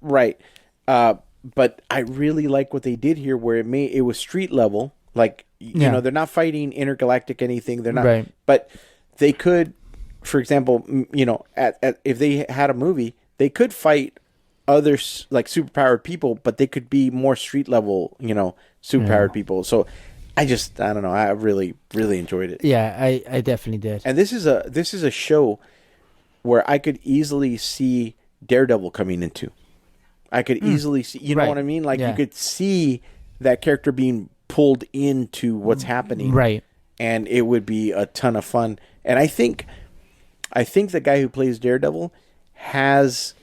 Right. But I really like what they did here, where it was street level. Like you know, they're not fighting intergalactic anything. They're not. Right. But they could, for example, you know, if they had a movie, they could fight other like superpowered people, but they could be more street level. You know, superpowered people. So. I don't know. I really, really enjoyed it. Yeah, I definitely did. And this is a show where I could easily see Daredevil coming into. I could easily see, you know what I mean? Like you could see that character being pulled into what's happening. Right. And it would be a ton of fun. And I think the guy who plays Daredevil has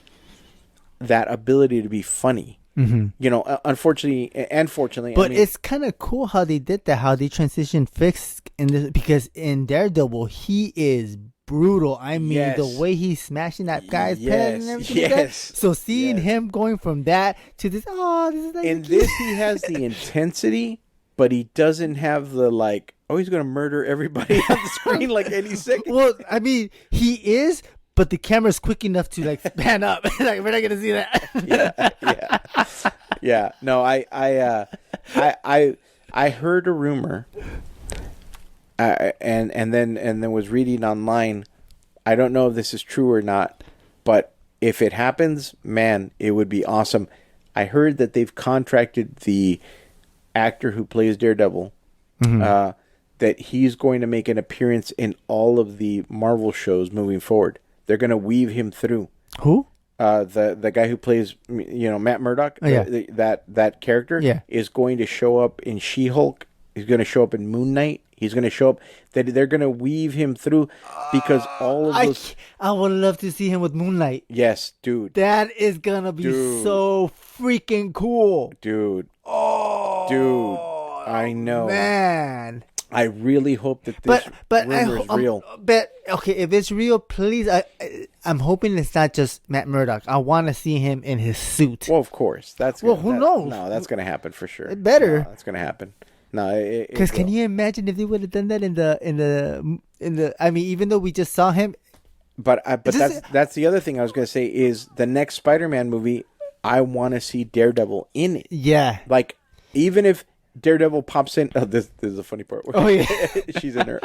that ability to be funny. Mm-hmm. You know, unfortunately and fortunately. But it's kind of cool how they did that, how they transitioned Fisk in this, because in Daredevil, he is brutal. I mean, the way he's smashing that guy's head and everything like that. So seeing him going from that to this, this is like... In this, he has the intensity, but he doesn't have the, like, he's going to murder everybody on the screen like any second. Well, I mean, he is... But the camera's quick enough to like pan up. Like we're not gonna see that. Yeah. No, I heard a rumor, and then was reading online. I don't know if this is true or not, but if it happens, man, it would be awesome. I heard that they've contracted the actor who plays Daredevil, that he's going to make an appearance in all of the Marvel shows moving forward. They're going to weave him through. Who? The guy who plays, you know, Matt Murdock. That character is going to show up in She-Hulk. He's going to show up in Moon Knight. He's going to show up. They're going to weave him through because all of those. I would love to see him with Moon Knight. Yes, dude. That is going to be so freaking cool. Dude. I know. Man. I really hope that this rumor is real. But okay, if it's real, please. I'm hoping it's not just Matt Murdock. I want to see him in his suit. Well, of course, who knows? No, that's gonna happen for sure. It better. No, that's gonna happen. No, because can you imagine if they would have done that in the? I mean, even though we just saw him. But that's the other thing I was gonna say is the next Spider-Man movie. I want to see Daredevil in it. Yeah, like even if Daredevil pops in. Oh, this is a funny part. Oh yeah, she's in her.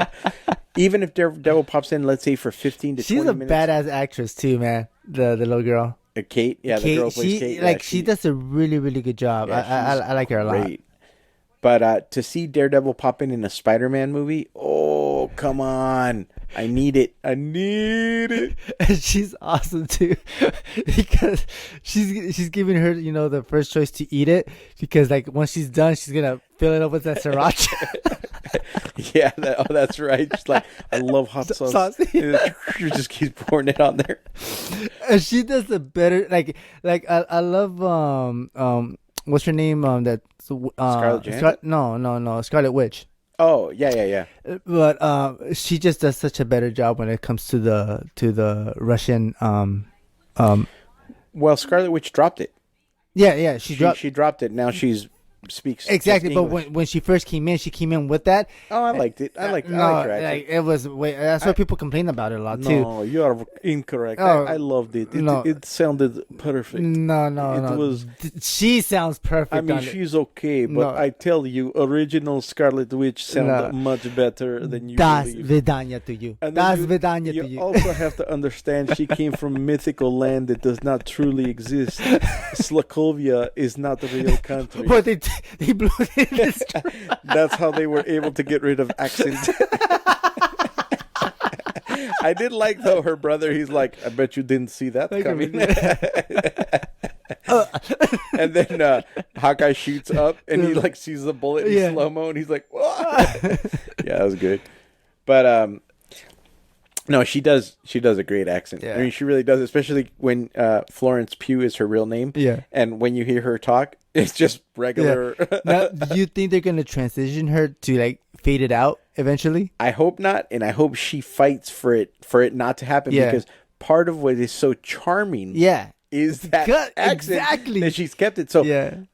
Even if Daredevil pops in, let's say for 15 to 20 minutes. She's a badass actress too, man. The little girl. Kate, the girl plays Kate. She does a really, really good job. I like her a lot. But to see Daredevil pop in a Spider-Man movie, oh come on! I need it. And she's awesome too, because she's giving her, you know, the first choice to eat it, because like once she's done, she's gonna fill it up with that siracha. Yeah, that's right. She's like, I love hot sauce. She just keeps pouring it on there. And she does a better I love what's her name Scarlett Johansson? Scarlet Witch. Oh yeah. But she just does such a better job when it comes to the Russian. Well, Scarlet Witch dropped it. Yeah, she dropped. She dropped it. Now she's speaks exactly. just But English. when she first came in, she came in with that. Oh, I liked it. I liked her accent. Like, it was. That's why people complain about it a lot too. No, you are incorrect. Oh, I loved it. no. It sounded perfect. No, It was. She sounds perfect. I mean, on it. she's okay, but No. I tell you, original Scarlet Witch sounded No. much better than you Das believe. Vidanya to you. And then Das Vidanya you to you. also have to understand she came from a mythical land that does not truly exist. Slakovia is not a real country. But they blew it. That's how they were able to get rid of accent. I did like, though, her brother. He's like, I bet you didn't see that coming. And then Hawkeye shoots up and he like sees the bullet in slow-mo and he's like, whoa. Yeah, that was good. But no, she does a great accent. Yeah. I mean, she really does, especially when Florence Pugh is her real name. Yeah. And when you hear her talk, it's just regular. Now, do you think they're gonna transition her to like fade it out eventually? I hope not, and I hope she fights for it not to happen, because part of what is so charming is that accent that she's kept it. So in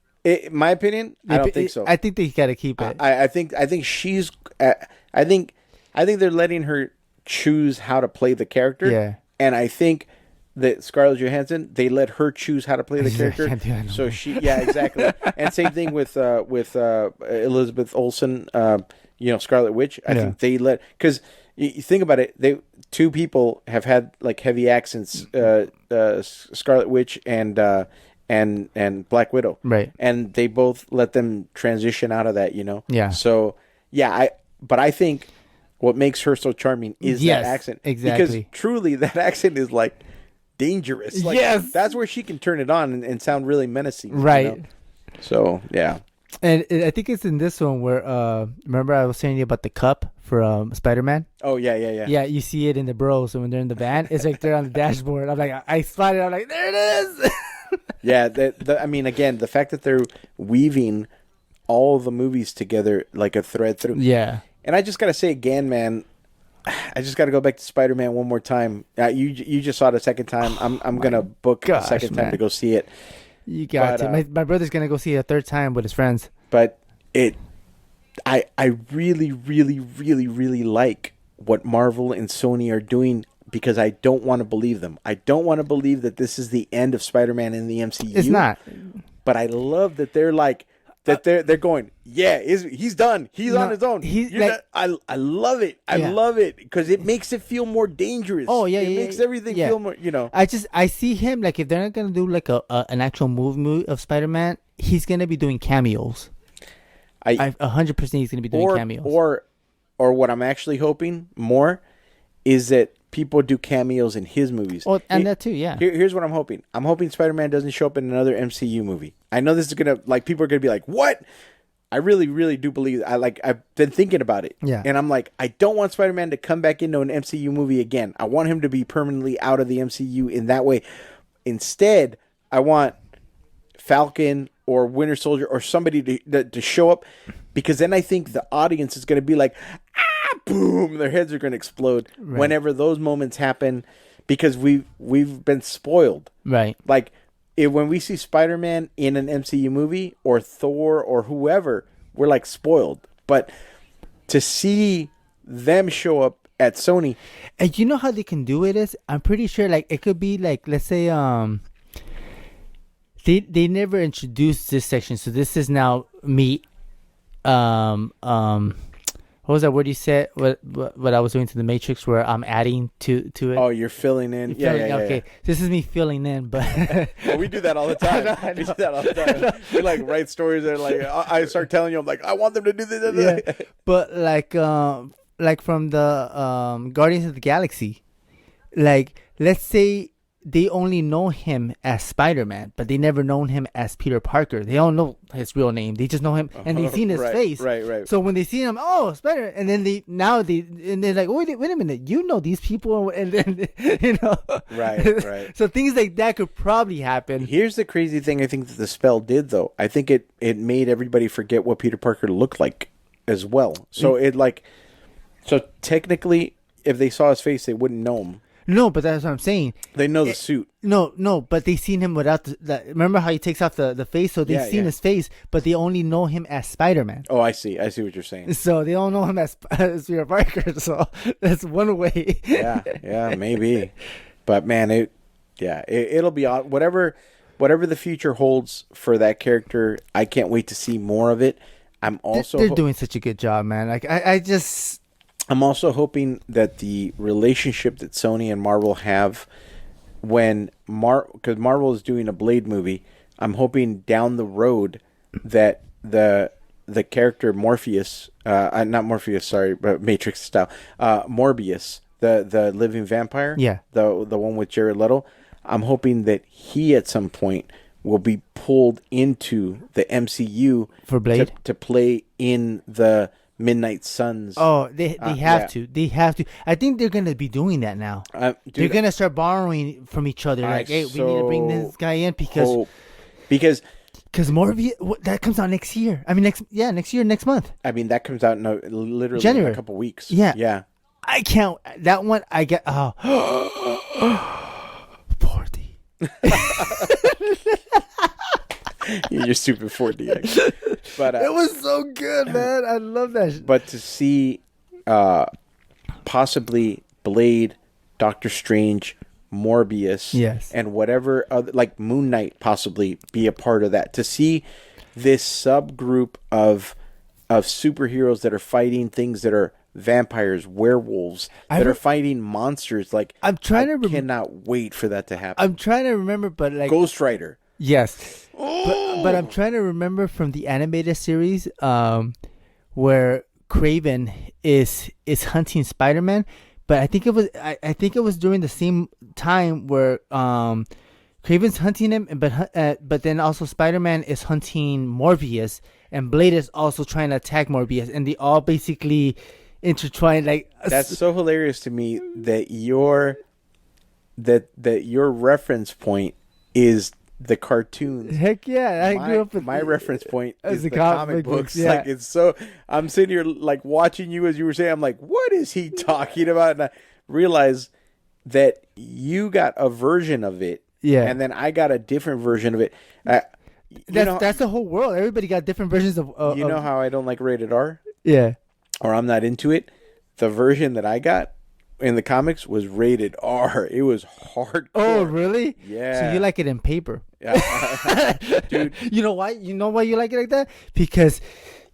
my opinion, I don't think so. I think they gotta keep it. I think she's I think they're letting her choose how to play the character. Yeah. And I think that Scarlett Johansson, they let her choose how to play the character. So she, exactly. And same thing with Elizabeth Olsen, Scarlet Witch. I think they let, because you think about it, two people have had like heavy accents, Scarlet Witch and Black Widow, right? And they both let them transition out of that, Yeah. So but I think what makes her so charming is that accent, exactly. Because truly, that accent is like dangerous. Like, that's where she can turn it on and sound really menacing, right? So and I think it's in this one where remember I was telling you about the cup for Spider-Man. Oh yeah. Yeah, you see it in the Bros, and when they're in the van, it's like they're on the dashboard. I'm like, I spotted it. I'm like, there it is. Yeah, I mean, again, the fact that they're weaving all the movies together like a thread through. Yeah. And I just gotta say again, man, I just gotta go back to Spider-Man one more time. You just saw it a second time. I'm gonna book a second time to go see it. You got to. My brother's gonna go see it a third time with his friends. But I really, really, really, really like what Marvel and Sony are doing, because I don't want to believe them. I don't want to believe that this is the end of Spider-Man in the MCU. It's not. But I love that they're like, that they're going, he's done. He's on his own. I love it. I love it because it makes it feel more dangerous. Oh yeah, it makes everything feel more. I see him like, if they're not gonna do like an actual movie of Spider-Man, he's gonna be doing cameos. I 100% he's gonna be doing cameos. Or what I'm actually hoping more is that people do cameos in his movies. Oh, and that too, yeah. Here's what I'm hoping. I'm hoping Spider-Man doesn't show up in another MCU movie. I know this is gonna, like, people are gonna be like, what? I really, really do believe. I've been thinking about it. Yeah. And I'm like, I don't want Spider-Man to come back into an MCU movie again. I want him to be permanently out of the MCU in that way. Instead, I want Falcon or Winter Soldier or somebody to show up, because then I think the audience is gonna be like, boom, their heads are going to explode whenever those moments happen, because we've been spoiled. Right. Like, when we see Spider-Man in an MCU movie or Thor or whoever, we're like spoiled. But to see them show up at Sony, and you know how they can do it is, I'm pretty sure, like, it could be like, let's say they never introduced this section, so this is now me what was that word you said? What I was doing to the Matrix, where I'm adding to it. Oh, you're filling in. Okay, this is me filling in, but well, we do that all the time. We do that all the time. We like write stories that like I start telling you, I'm like, I want them to do this. Yeah. But like from the Guardians of the Galaxy, like, let's say they only know him as Spider-Man, but they never known him as Peter Parker. They don't know his real name. They just know him, and they've seen his face. Right. So when they see him, oh, Spider, and then they're like, wait a minute, you know these people, and then Right. So things like that could probably happen. Here's the crazy thing I think that the spell did, though. I think it made everybody forget what Peter Parker looked like as well. So so technically, if they saw his face, they wouldn't know him. No, but that's what I'm saying. They know the suit. No, but they seen him without remember how he takes off the face? So they've seen his face, but they only know him as Spider-Man. Oh, I see what you're saying. So they don't know him as Peter Parker. So that's one way. yeah, maybe. But man, it'll be odd. Whatever the future holds for that character, I can't wait to see more of it. I'm also they're doing such a good job, man. Like I'm also hoping that the relationship that Sony and Marvel have when because Marvel is doing a Blade movie, I'm hoping down the road that the character Morpheus, not Morpheus, sorry, but Matrix style, Morbius, the living vampire, the one with Jared Leto, I'm hoping that he at some point will be pulled into the MCU for Blade to play in the Midnight Suns. Oh, they have to. They have to. I think they're gonna be doing that now. They're gonna start borrowing from each other. Like, hey, we need to bring this guy in because Morbius that comes out next year. I mean, next year, next month. I mean, that comes out in literally January. In a couple weeks. Yeah. I can't. That one I get. 40. You're stupid 4DX. But it was so good, man. I love that. But to see possibly Blade, Doctor Strange, Morbius, and whatever other, like Moon Knight possibly be a part of that. To see this subgroup of superheroes that are fighting things that are vampires, werewolves, that are fighting monsters. Like I cannot wait for that to happen. I'm trying to remember, but like Ghost Rider. Yes, but I'm trying to remember from the animated series, where Kraven is hunting Spider-Man, but I think it was during the same time where Kraven's hunting him, but then also Spider-Man is hunting Morbius, and Blade is also trying to attack Morbius, and they all basically intertwine. Like that's so hilarious to me that your reference point is the cartoons. Heck yeah, I grew up with my reference point is the comic books. Yeah. Like it's so. I'm sitting here like watching you as you were saying. I'm like, what is he talking about? And I realize that you got a version of it. Yeah, and then I got a different version of it. That's the whole world. Everybody got different versions of. You know how I don't like rated R? Yeah, or I'm not into it. The version that I got in the comics was rated R. It was hardcore. Oh, really? Yeah. So you like it in paper? Yeah. Dude. You know why? You know why you like it like that? Because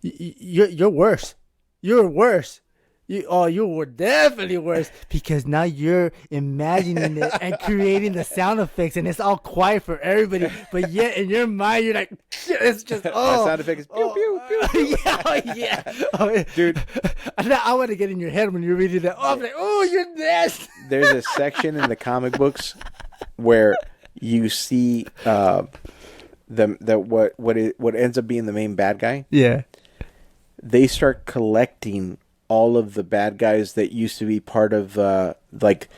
you're worse. You're worse. You were definitely worse because now you're imagining it and creating the sound effects, and it's all quiet for everybody. But yet in your mind, you're like, it's just My sound effect is pew pew pew. yeah. Dude. I want to get in your head when you're reading that. Oh, I'm like, oh, you're this. There's a section in the comic books where you see what ends up being the main bad guy. Yeah. They start collecting all of the bad guys that used to be part of like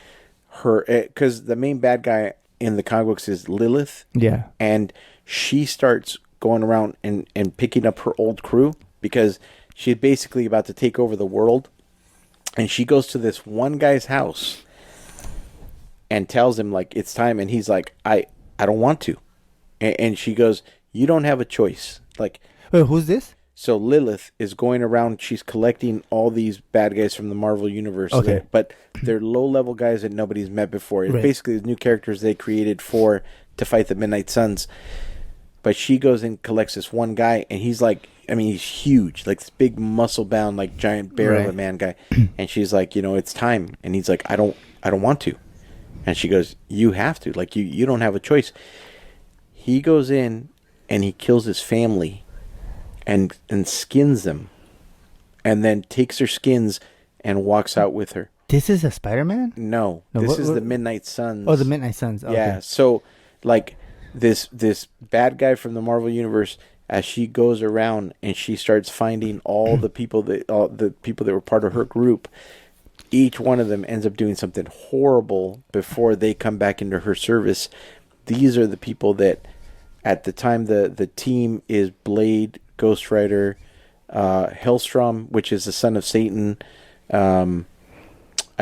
her, because the main bad guy in the comic books is Lilith. Yeah. And she starts going around and picking up her old crew because she's basically about to take over the world. And she goes to this one guy's house and tells him like it's time, and he's like, I don't want to. And she goes, you don't have a choice. Like, wait, who's this? So Lilith is going around, she's collecting all these bad guys from the Marvel Universe. Okay. But they're low-level guys that nobody's met before. It's basically the new characters they created to fight the Midnight Suns. But she goes and collects this one guy, and he's like, I mean, he's huge. Like this big muscle-bound, like giant bear of a man guy. And she's like, it's time. And he's like, I don't want to. And she goes, you have to. Like, you don't have a choice. He goes in, and he kills his family. And skins them, and then takes her skins and walks out with her. This is a Spider-Man? No, this is the Midnight Suns. Oh, the Midnight Suns. Okay. Yeah, so like this bad guy from the Marvel Universe, as she goes around and she starts finding all the people that were part of her group, each one of them ends up doing something horrible before they come back into her service. These are the people that, at the time, the team is Blade, Ghost Rider, Hellstrom, which is the son of Satan. I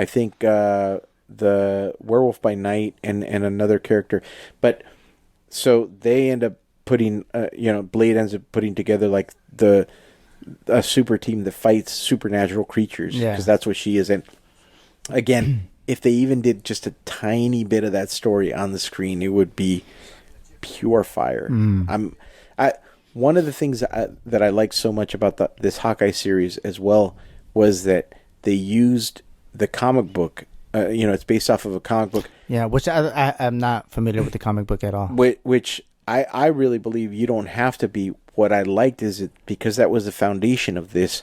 think the the Werewolf by Night and another character, but so they end up putting Blade ends up putting together like a super team that fights supernatural creatures, because that's what she is. And again, if they even did just a tiny bit of that story on the screen, it would be pure fire. One of the things that I like so much about this Hawkeye series as well was that they used the comic book. It's based off of a comic book. Yeah, which I'm not familiar with the comic book at all. Which I really believe you don't have to be. What I liked is it because that was the foundation of this.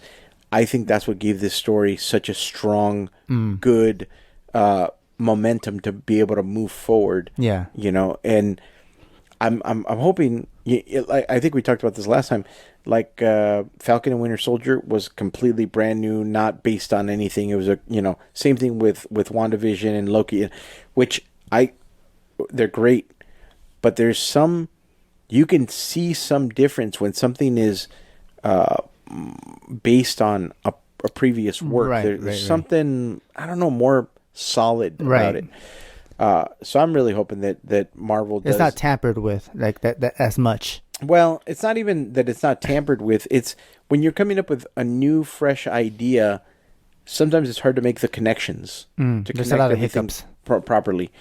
I think that's what gave this story such a strong, good momentum to be able to move forward. Yeah, and I'm hoping. I think we talked about this last time. Like Falcon and Winter Soldier was completely brand new, not based on anything. It was same thing with WandaVision and Loki, which they're great, but there's some you can see some difference when something is based on a previous work. There's something I don't know more solid about it. So I'm really hoping that Marvel does. It's not tampered with like that as much. Well, it's not even that it's not tampered with. It's when you're coming up with a new, fresh idea, sometimes it's hard to make the connections to There's a lot of hiccups. Properly.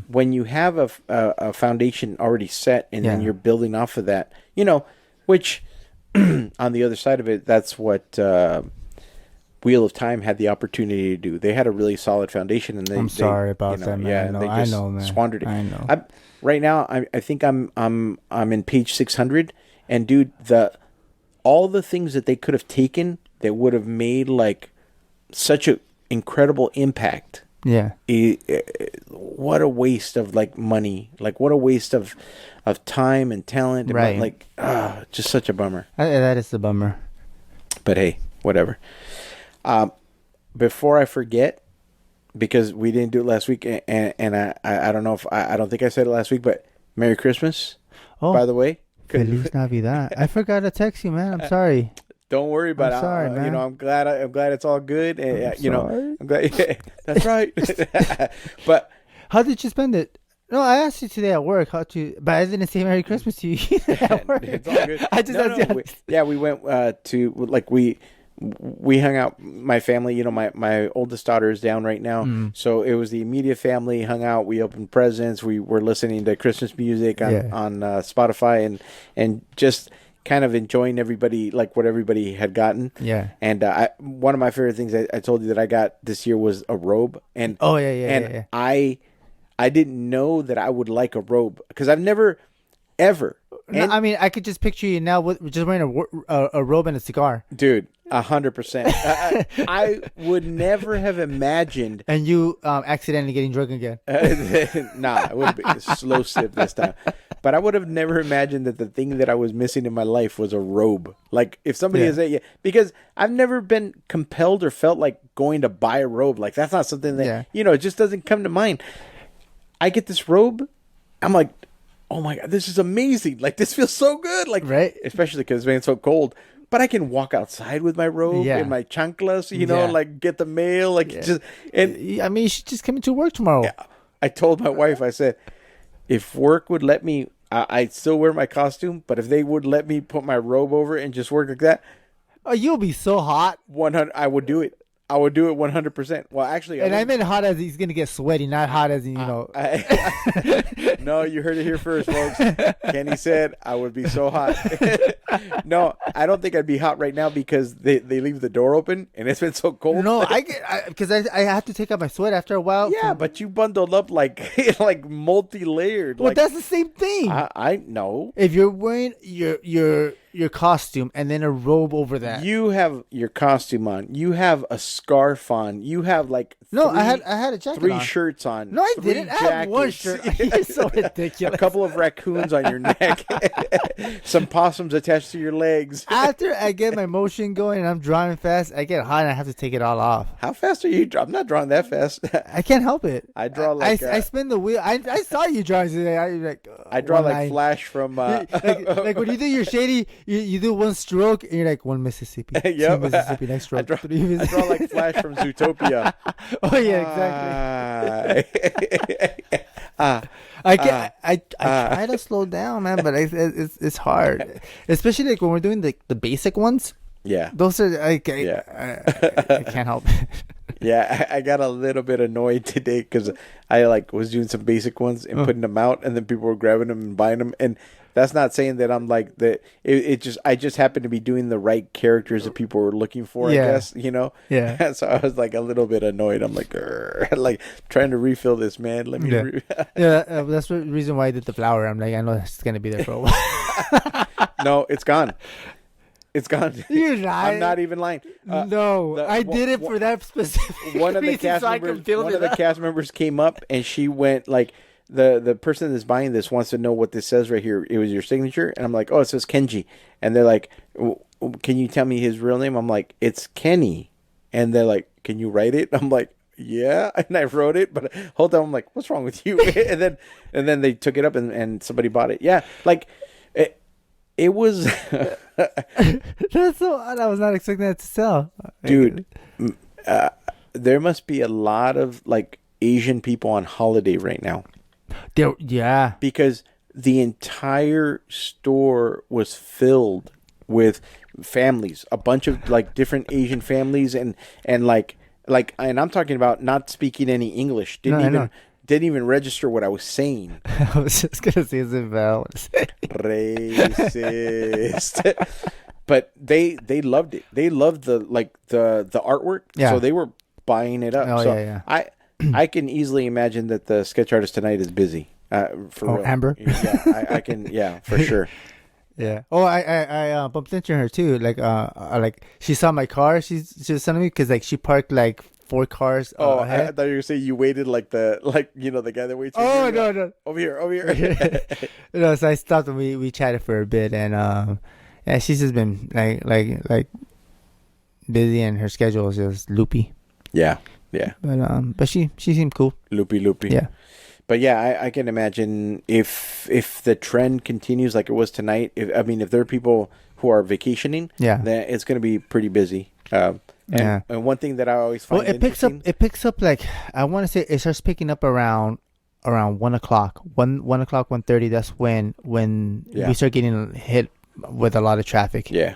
When you have a foundation already set and then you're building off of that, which on the other side of it, that's what Wheel of Time had the opportunity to do. They had a really solid foundation, and I'm sorry about that, man. Yeah, I know, man. Squandered it. I know. Right now, I think I'm in page 600, and dude, all the things that they could have taken that would have made like such an incredible impact. Yeah. What a waste of like money. Like what a waste of time and talent. Right. Like just such a bummer. That is a bummer. But hey, whatever. Before I forget, because we didn't do it last week, and I don't know if I don't think I said it last week, but Merry Christmas. Oh, by the way, Feliz Navidad. I forgot to text you, man. I'm sorry. Don't worry about it. Sorry, man. I'm glad it's all good. And, I'm glad. Yeah, that's right. But how did you spend it? No, I asked you today at work but I didn't say Merry Christmas to you at work. It's all good. I just asked you. We went to like we hung out. My family, my oldest daughter is down right now, so it was the immediate family hung out. We opened presents. We were listening to Christmas music on Spotify and just kind of enjoying everybody, like what everybody had gotten. Yeah. And one of my favorite things I told you that I got this year was a robe. And I didn't know that I would like a robe because I've never ever. No, I mean, I could just picture you now just wearing a robe and a cigar, dude. 100%. I would never have imagined. And you accidentally getting drunk again. Nah, it would be a slow sip this time. But I would have never imagined that the thing that I was missing in my life was a robe. Like if somebody is because I've never been compelled or felt like going to buy a robe. Like that's not something that it just doesn't come to mind. I get this robe, I'm like, oh my God, this is amazing. Like this feels so good. Like especially because it's been so cold. But I can walk outside with my robe and my chanclas, like get the mail, like just. And I mean, you should just come into work tomorrow. Yeah, I told my wife, I said, if work would let me, I'd still wear my costume. But if they would let me put my robe over and just work like that, oh, you'll be so hot. 100, I would do it. I would do it 100%. Well, actually, I meant hot as he's gonna get sweaty, not hot as no, you heard it here first, folks. Kenny said I would be so hot. No, I don't think I'd be hot right now because they leave the door open and it's been so cold. No, because I have to take out my sweat after a while. Yeah, but you bundled up like multi-layered. Well, that's the same thing. I know. If you're wearing your costume and then a robe over that, you have your costume on. You have a scarf on. You have like I had a jacket 3 on. Shirts on. No, I didn't. I have one shirt. You're so ridiculous. A couple of raccoons on your neck. Some possums attached to your legs. After I get my motion going and I'm drawing fast, I get hot and I have to take it all off. How fast are you? I'm not drawing that fast. I can't help it. I draw like I spin the wheel. I saw you drawing today. I draw like Flash from like when you do your shady, you do one stroke and you're like one Mississippi. Yep. Two Mississippi, next stroke. Three I Mississippi. draw like Flash from Zootopia. Oh yeah, exactly. I try to slow down, man, but it's hard, especially like when we're doing the basic ones. Yeah. Those are I can't help it. Yeah, I got a little bit annoyed today because I like was doing some basic ones and putting them out, and then people were grabbing them and buying them. And that's not saying that I'm like that. I just happened to be doing the right characters that people were looking for. Yeah. I guess Yeah. So I was like a little bit annoyed. I'm like, like trying to refill this, man. Let me. Yeah. That's the reason why I did the flower. I'm like, I know it's gonna be there for a while. No, it's gone. It's gone. You're not. I'm not even lying. No, I did it for that specific One of the reason, cast so members. One of the cast members came up and she went like, the person that's buying this wants to know what this says right here. It was your signature, and I'm like, oh, it says Kenji, and they're like, can you tell me his real name? I'm like, it's Kenny, and they're like, can you write it? I'm like, yeah, and I wrote it, but hold on, I'm like, what's wrong with you? and then they took it up and somebody bought it. Yeah, like it was. That's so odd. I was not expecting that to sell, dude. There must be a lot of like Asian people on holiday right now. Yeah, because the entire store was filled with families, a bunch of like different Asian families, and like, and I'm talking about not speaking any English. Didn't even register what I was saying. I was just gonna say something. Racist. But they loved it. They loved the artwork. Yeah. So they were buying it up. Oh, so yeah. I can easily imagine that the sketch artist tonight is busy. For real. Amber. Yeah, I can. Yeah, for sure. Yeah. Oh, I bumped into her too. Like she saw my car. She was telling me because like she parked like 4 cars. I thought you were gonna say you waited like the guy that waits. Oh no. Over here. No, so I stopped and we chatted for a bit, and yeah, she's just been like busy, and her schedule is just loopy. Yeah. But she seemed cool. Loopy. Yeah. But yeah, I can imagine if the trend continues like it was tonight. If there are people who are vacationing, then it's going to be pretty busy. And one thing that I always find it picks up like I want to say it starts picking up around 1 o'clock, 1:30. That's when we start getting hit with a lot of traffic. Yeah.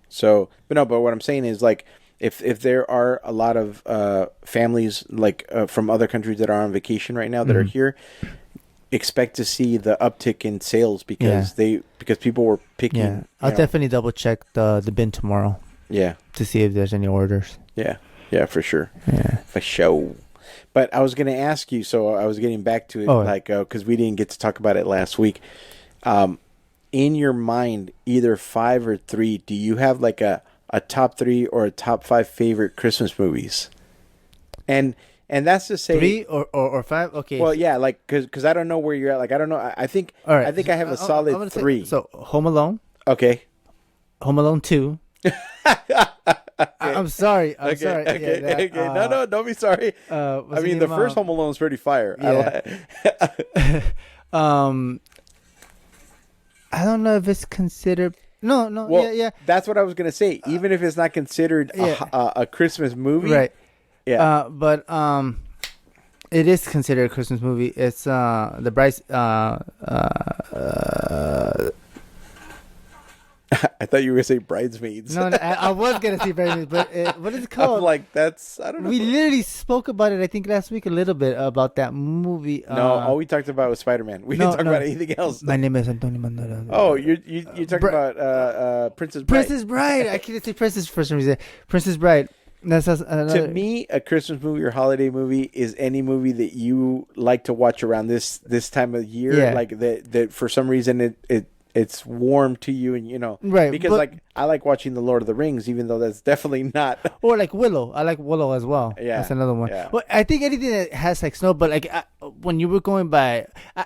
So, but what I'm saying is like. If there are a lot of families like from other countries that are on vacation right now that are here, expect to see the uptick in sales because people were picking. Yeah, I'll definitely double check the bin tomorrow. Yeah, to see if there's any orders. Yeah, for sure. Yeah, for sure. But I was going to ask you, so I was getting back to it, because we didn't get to talk about it last week. In your mind, either 5 or 3, do you have like a top 3 or a top 5 favorite Christmas movies? And that's to say 3 or 5. Okay. Well, yeah, like because I don't know where you're at. Like I don't know. I think. All right. I think I have a solid 3. So Home Alone. Okay. Home Alone 2. Okay. I'm sorry. Okay. Okay. No, don't be sorry. I mean, the first Home Alone is pretty fire. Yeah. I don't know if it's considered. No. Well, yeah. That's what I was gonna say. Even if it's not considered a Christmas movie, right? Yeah. But it is considered a Christmas movie. It's the Bryce. I thought you were gonna say Bridesmaids. No, I was gonna say Bridesmaids, but what is it called? I'm like, I don't know. We literally spoke about it, I think, last week a little bit about that movie. No, all we talked about was Spider-Man. We didn't talk about anything else. My name is Antonio Mandela. Oh, you talking about Princess Bride? Princess Bride. I can't say Princess for some reason. Princess Bride. To me, a Christmas movie or holiday movie is any movie that you like to watch around this time of year. Yeah. Like that for some reason it's warm to you, and right? Because I like watching The Lord of the Rings, even though that's definitely not. Or like Willow. I like Willow as well. Yeah, that's another one. Yeah. Well, I think anything that has like snow, but like when you were going by,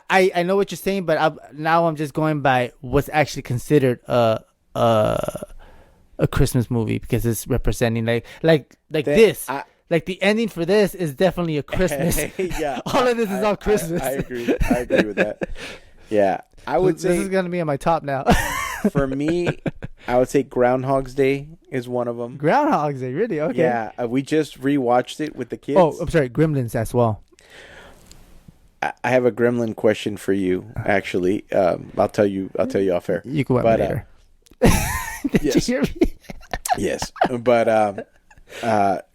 I know what you're saying, but now I'm just going by what's actually considered a Christmas movie because it's representing like this. Like the ending for this is definitely a Christmas. Yeah, all of this is all Christmas. I agree with that. Yeah, I would say this is gonna be on my top now. For me, I would say Groundhog's Day is one of them. Groundhog's Day, really? Okay. Yeah, we just rewatched it with the kids. Oh, I'm sorry, Gremlins as well. I have a gremlin question for you. Actually, I'll tell you off air. You can wait later. Did yes. you hear me? Yes, but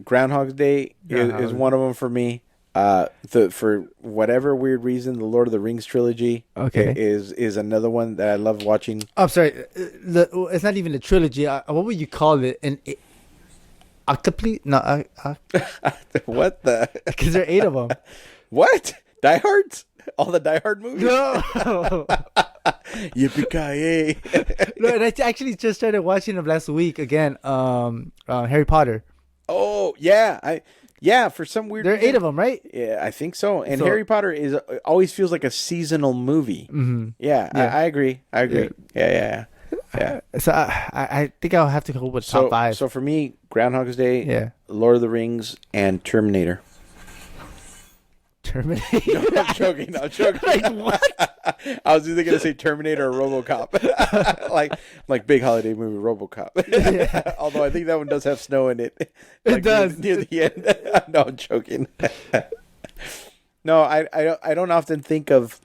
Groundhog's Day is one of them for me. For whatever weird reason, the Lord of the Rings trilogy is another one that I love watching. I'm sorry, it's not even a trilogy. What would you call it? An octuple? No, What the? because there are 8 of them. What? Die Hards? All the Die Hard movies? No. Yippee-ki-yay. No, and I actually just started watching them last week again. Harry Potter. Oh yeah, for some weird There are reason. 8 of them, right? Yeah, I think so. And Harry Potter always feels like a seasonal movie. Mm-hmm. Yeah, Yeah. I agree. Yeah. So I think I'll have to go with top 5. So for me, Groundhog's Day, Yeah. Lord of the Rings, and Terminator. Terminator. No, I'm joking. Like what? I was either gonna say Terminator or RoboCop, like big holiday movie RoboCop. Yeah. Although I think that one does have snow in it. It does. near the end. No, I'm joking. No, I don't often think of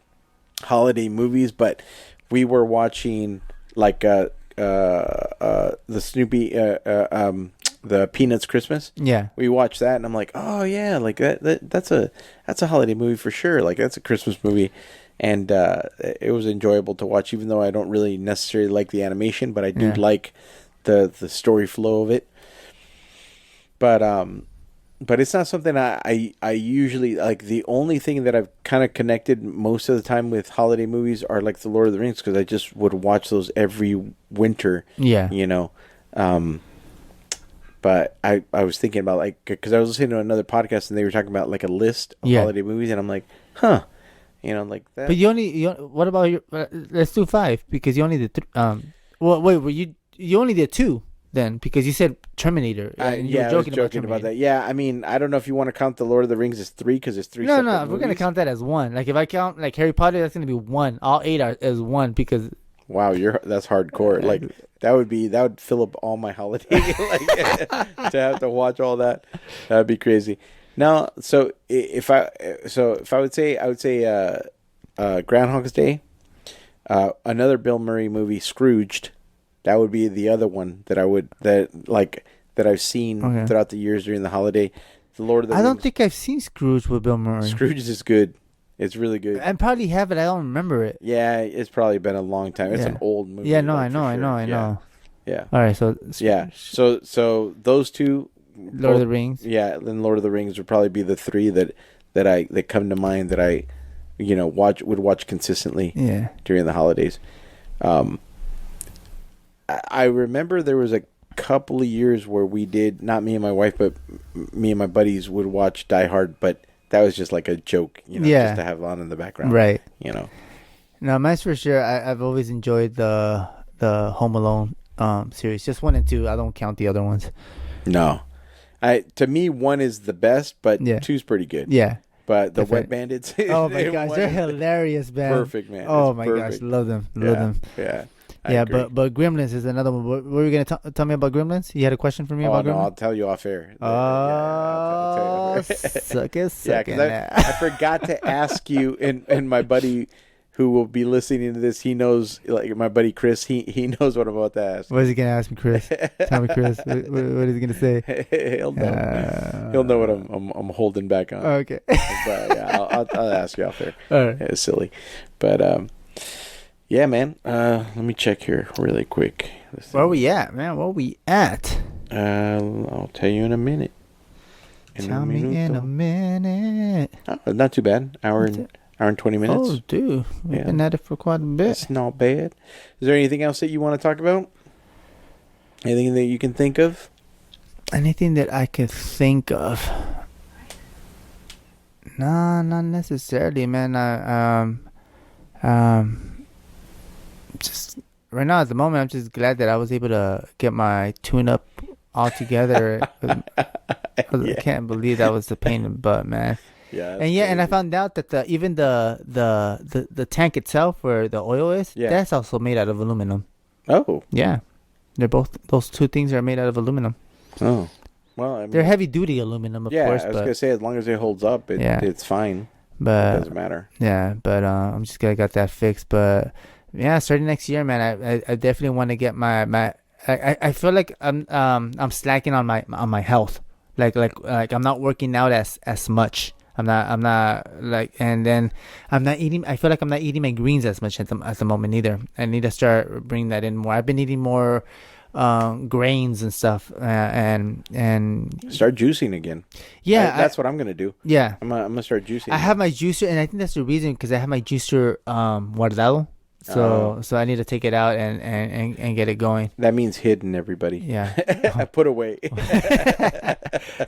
holiday movies, but we were watching like the Snoopy the Peanuts Christmas. Yeah. We watched that, and I'm like, oh yeah, like that's a holiday movie for sure. Like that's a Christmas movie, and it was enjoyable to watch, even though I don't really necessarily like the animation, but I do like the story flow of it. But it's not something I usually like. The only thing that I've kind of connected most of the time with holiday movies are like the Lord of the Rings, because I just would watch those every winter. Yeah. You know. But I was thinking about, like, because I was listening to another podcast and they were talking about like a list of holiday movies, and I'm like, huh, you know, like that. But what about your? Let's do 5 because you only did. Well, wait, you only did 2 then, because you said Terminator. And you were I was joking about that. Yeah, I mean, I don't know if you want to count the Lord of the Rings as 3 because it's 3. No, separate we're gonna movies. count that as 1. Like if I count like Harry Potter, that's gonna be 1. All 8 are as 1 because. Wow, that's hardcore. Like that would fill up all my holiday. Like to have to watch all that, that'd be crazy. Now, so if I would say Groundhog's Day, another Bill Murray movie, Scrooged. That would be the other one that I've seen throughout the years during the holiday. The Lord of the Rings. I don't think I've seen Scrooge with Bill Murray. Scrooge is good. It's really good. I probably have it. I don't remember it. Yeah, it's probably been a long time. It's an old movie. Yeah, no, like, I know. Yeah. All right, so Yeah. So those two, Lord of the Rings. Yeah, then Lord of the Rings would probably be the 3 that come to mind that I, would watch consistently. Yeah. During the holidays. I remember there was a couple of years where we did, not me and my wife, but me and my buddies would watch Die Hard, but that was just like a joke, just to have on in the background. Right. No, mine's for sure. I've always enjoyed the Home Alone series. Just 1 and 2. I don't count the other ones. No. To me, 1 is the best, but 2's pretty good. Yeah. But the Wet Bandits. Oh my gosh, they're hilarious, man. Perfect, man. Oh my gosh, love them. Yeah. But Gremlins is another one. What were you gonna tell me about Gremlins? You had a question for me about Gremlins? I'll tell you off air. Oh, suck it. Yeah, because I forgot to ask you, and my buddy who will be listening to this, he knows, like my buddy Chris, he knows what I'm about to ask. What is he gonna ask me, Chris? Tell me, Chris. What is he gonna say? He'll know. He'll know what I'm holding back on. Okay. But yeah, I'll ask you off there. All right. It's silly, but yeah, man. Let me check here really quick. Where we at, man? Where we at? I'll tell you in a minute. Tell me in a minute. Oh, not too bad. Hour and 20 minutes. Oh, dude. We've been at it for quite a bit. That's not bad. Is there anything else that you want to talk about? Anything that you can think of? Anything that I could think of? Nah, not necessarily, man. Just right now at the moment, I'm just glad that I was able to get my tune-up all together. I can't believe that was the pain in the butt, man. Yeah, and I found out that even the tank itself, where the oil is, that's also made out of aluminum. Oh. Yeah, those two things are made out of aluminum. Oh. Well, I mean, They're heavy duty aluminum, of course. I was but, gonna say as long as it holds up, it's fine. It but doesn't matter. yeah, but I'm just gonna get that fixed. But yeah, starting next year, man, I definitely want to get my. I feel like I'm slacking on my health. Like I'm not working out as much. I'm not like, and then I'm not eating. I feel like I'm not eating my greens as much at the moment either. I need to start bringing that in more. I've been eating more grains and stuff, and Start juicing again. yeah, that's what I'm gonna do. yeah. I'm gonna start juicing. I have my juicer, and I think that's the reason, because I have my juicer guardado. So I need to take it out and get it going. That means hidden, everybody. Yeah. Put away.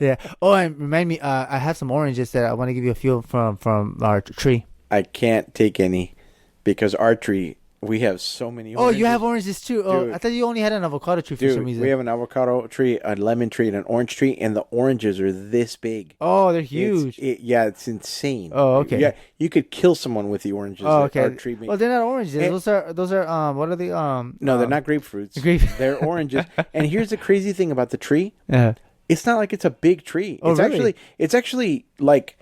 Yeah. Oh, and remind me, I have some oranges that I want to give you a few from our tree. I can't take any because our tree, we have so many oranges. Oh, you have oranges too. Oh, Dude. I thought you only had an avocado tree for some Dude, reason. we have an avocado tree, a lemon tree, and an orange tree, and the oranges are this big. Oh, they're huge. It's insane. Oh, okay. Yeah, you could kill someone with the oranges. Oh, that okay. our tree makes. Well, they're not oranges. And- Those are what are they? No, they're not grapefruits. They're oranges. And here's the crazy thing about the tree. Yeah. It's not like it's a big tree. Oh, really? It's actually like,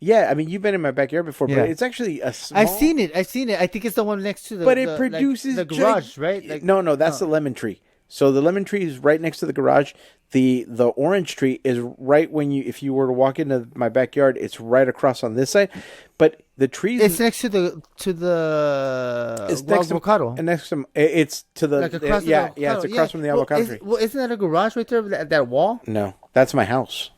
yeah. I mean, you've been in my backyard before, Yeah. but it's actually a small. I've seen it. I think it's the one next to the. But it like, produces the garage, right? Like, no, that's the lemon tree. So the lemon tree is right next to the garage. The orange tree is right if you were to walk into my backyard, it's right across on this side. But the trees, it's next to the it's next avocado. and next to it's to the Like across the yeah avocado. it's across from the avocado tree. Well, isn't that a garage right there? That wall? No, that's my house.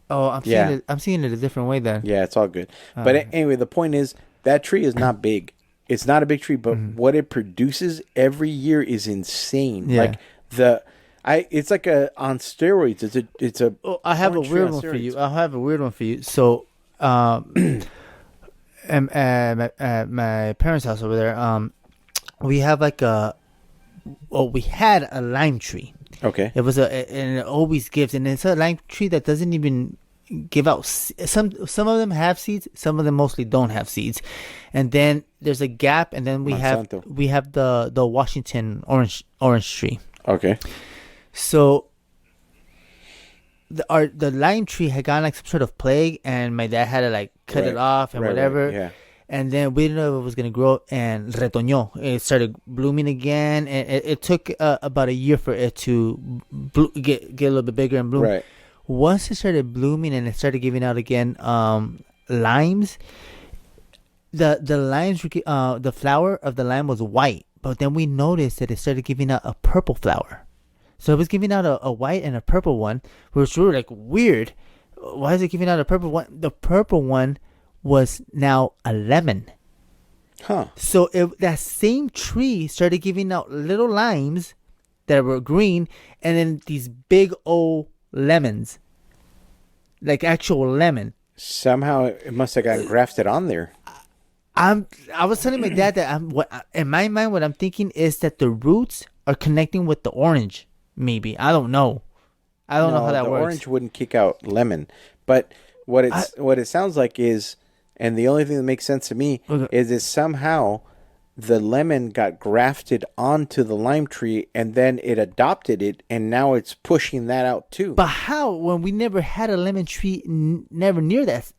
Oh, I'm seeing it a different way then. Yeah, it's all good. But anyway, the point is that tree is not big. It's not a big tree, but what it produces every year is insane. Yeah. Like it's like on steroids. It's a. Oh, I have a orange tree weird on one for you. steroids. I'll have a weird one for you. So, my parents' house over there, we have we had a lime tree. Okay. It was and it always gives, and it's a lime tree that doesn't even give out. Some of them have seeds, some of them mostly don't have seeds, and then there's a gap, and then we Monsanto. have the Washington orange tree. Okay. So the lime tree had gotten like some sort of plague, and my dad had to like cut it off and whatever. Yeah. And then we didn't know if it was gonna grow, and retoñó. It started blooming again, and it took about a year for it to get a little bit bigger and bloom. Right. Once it started blooming and it started giving out again, limes. The limes, the flower of the lime was white, but then we noticed that it started giving out a purple flower. So it was giving out a white and a purple one, which were like weird. Why is it giving out a purple one? The purple one was now a lemon. Huh. So that same tree started giving out little limes that were green, and then these big old lemons, like actual lemon. Somehow it must have gotten grafted on there. I was telling my dad that in my mind what I'm thinking is that the roots are connecting with the orange. Maybe I don't know. I don't know how that the works. orange wouldn't kick out lemon, but what it sounds like is, and the only thing that makes sense to me is somehow the lemon got grafted onto the lime tree, and then it adopted it, and now it's pushing that out too. But how? When we never had a lemon tree, never near that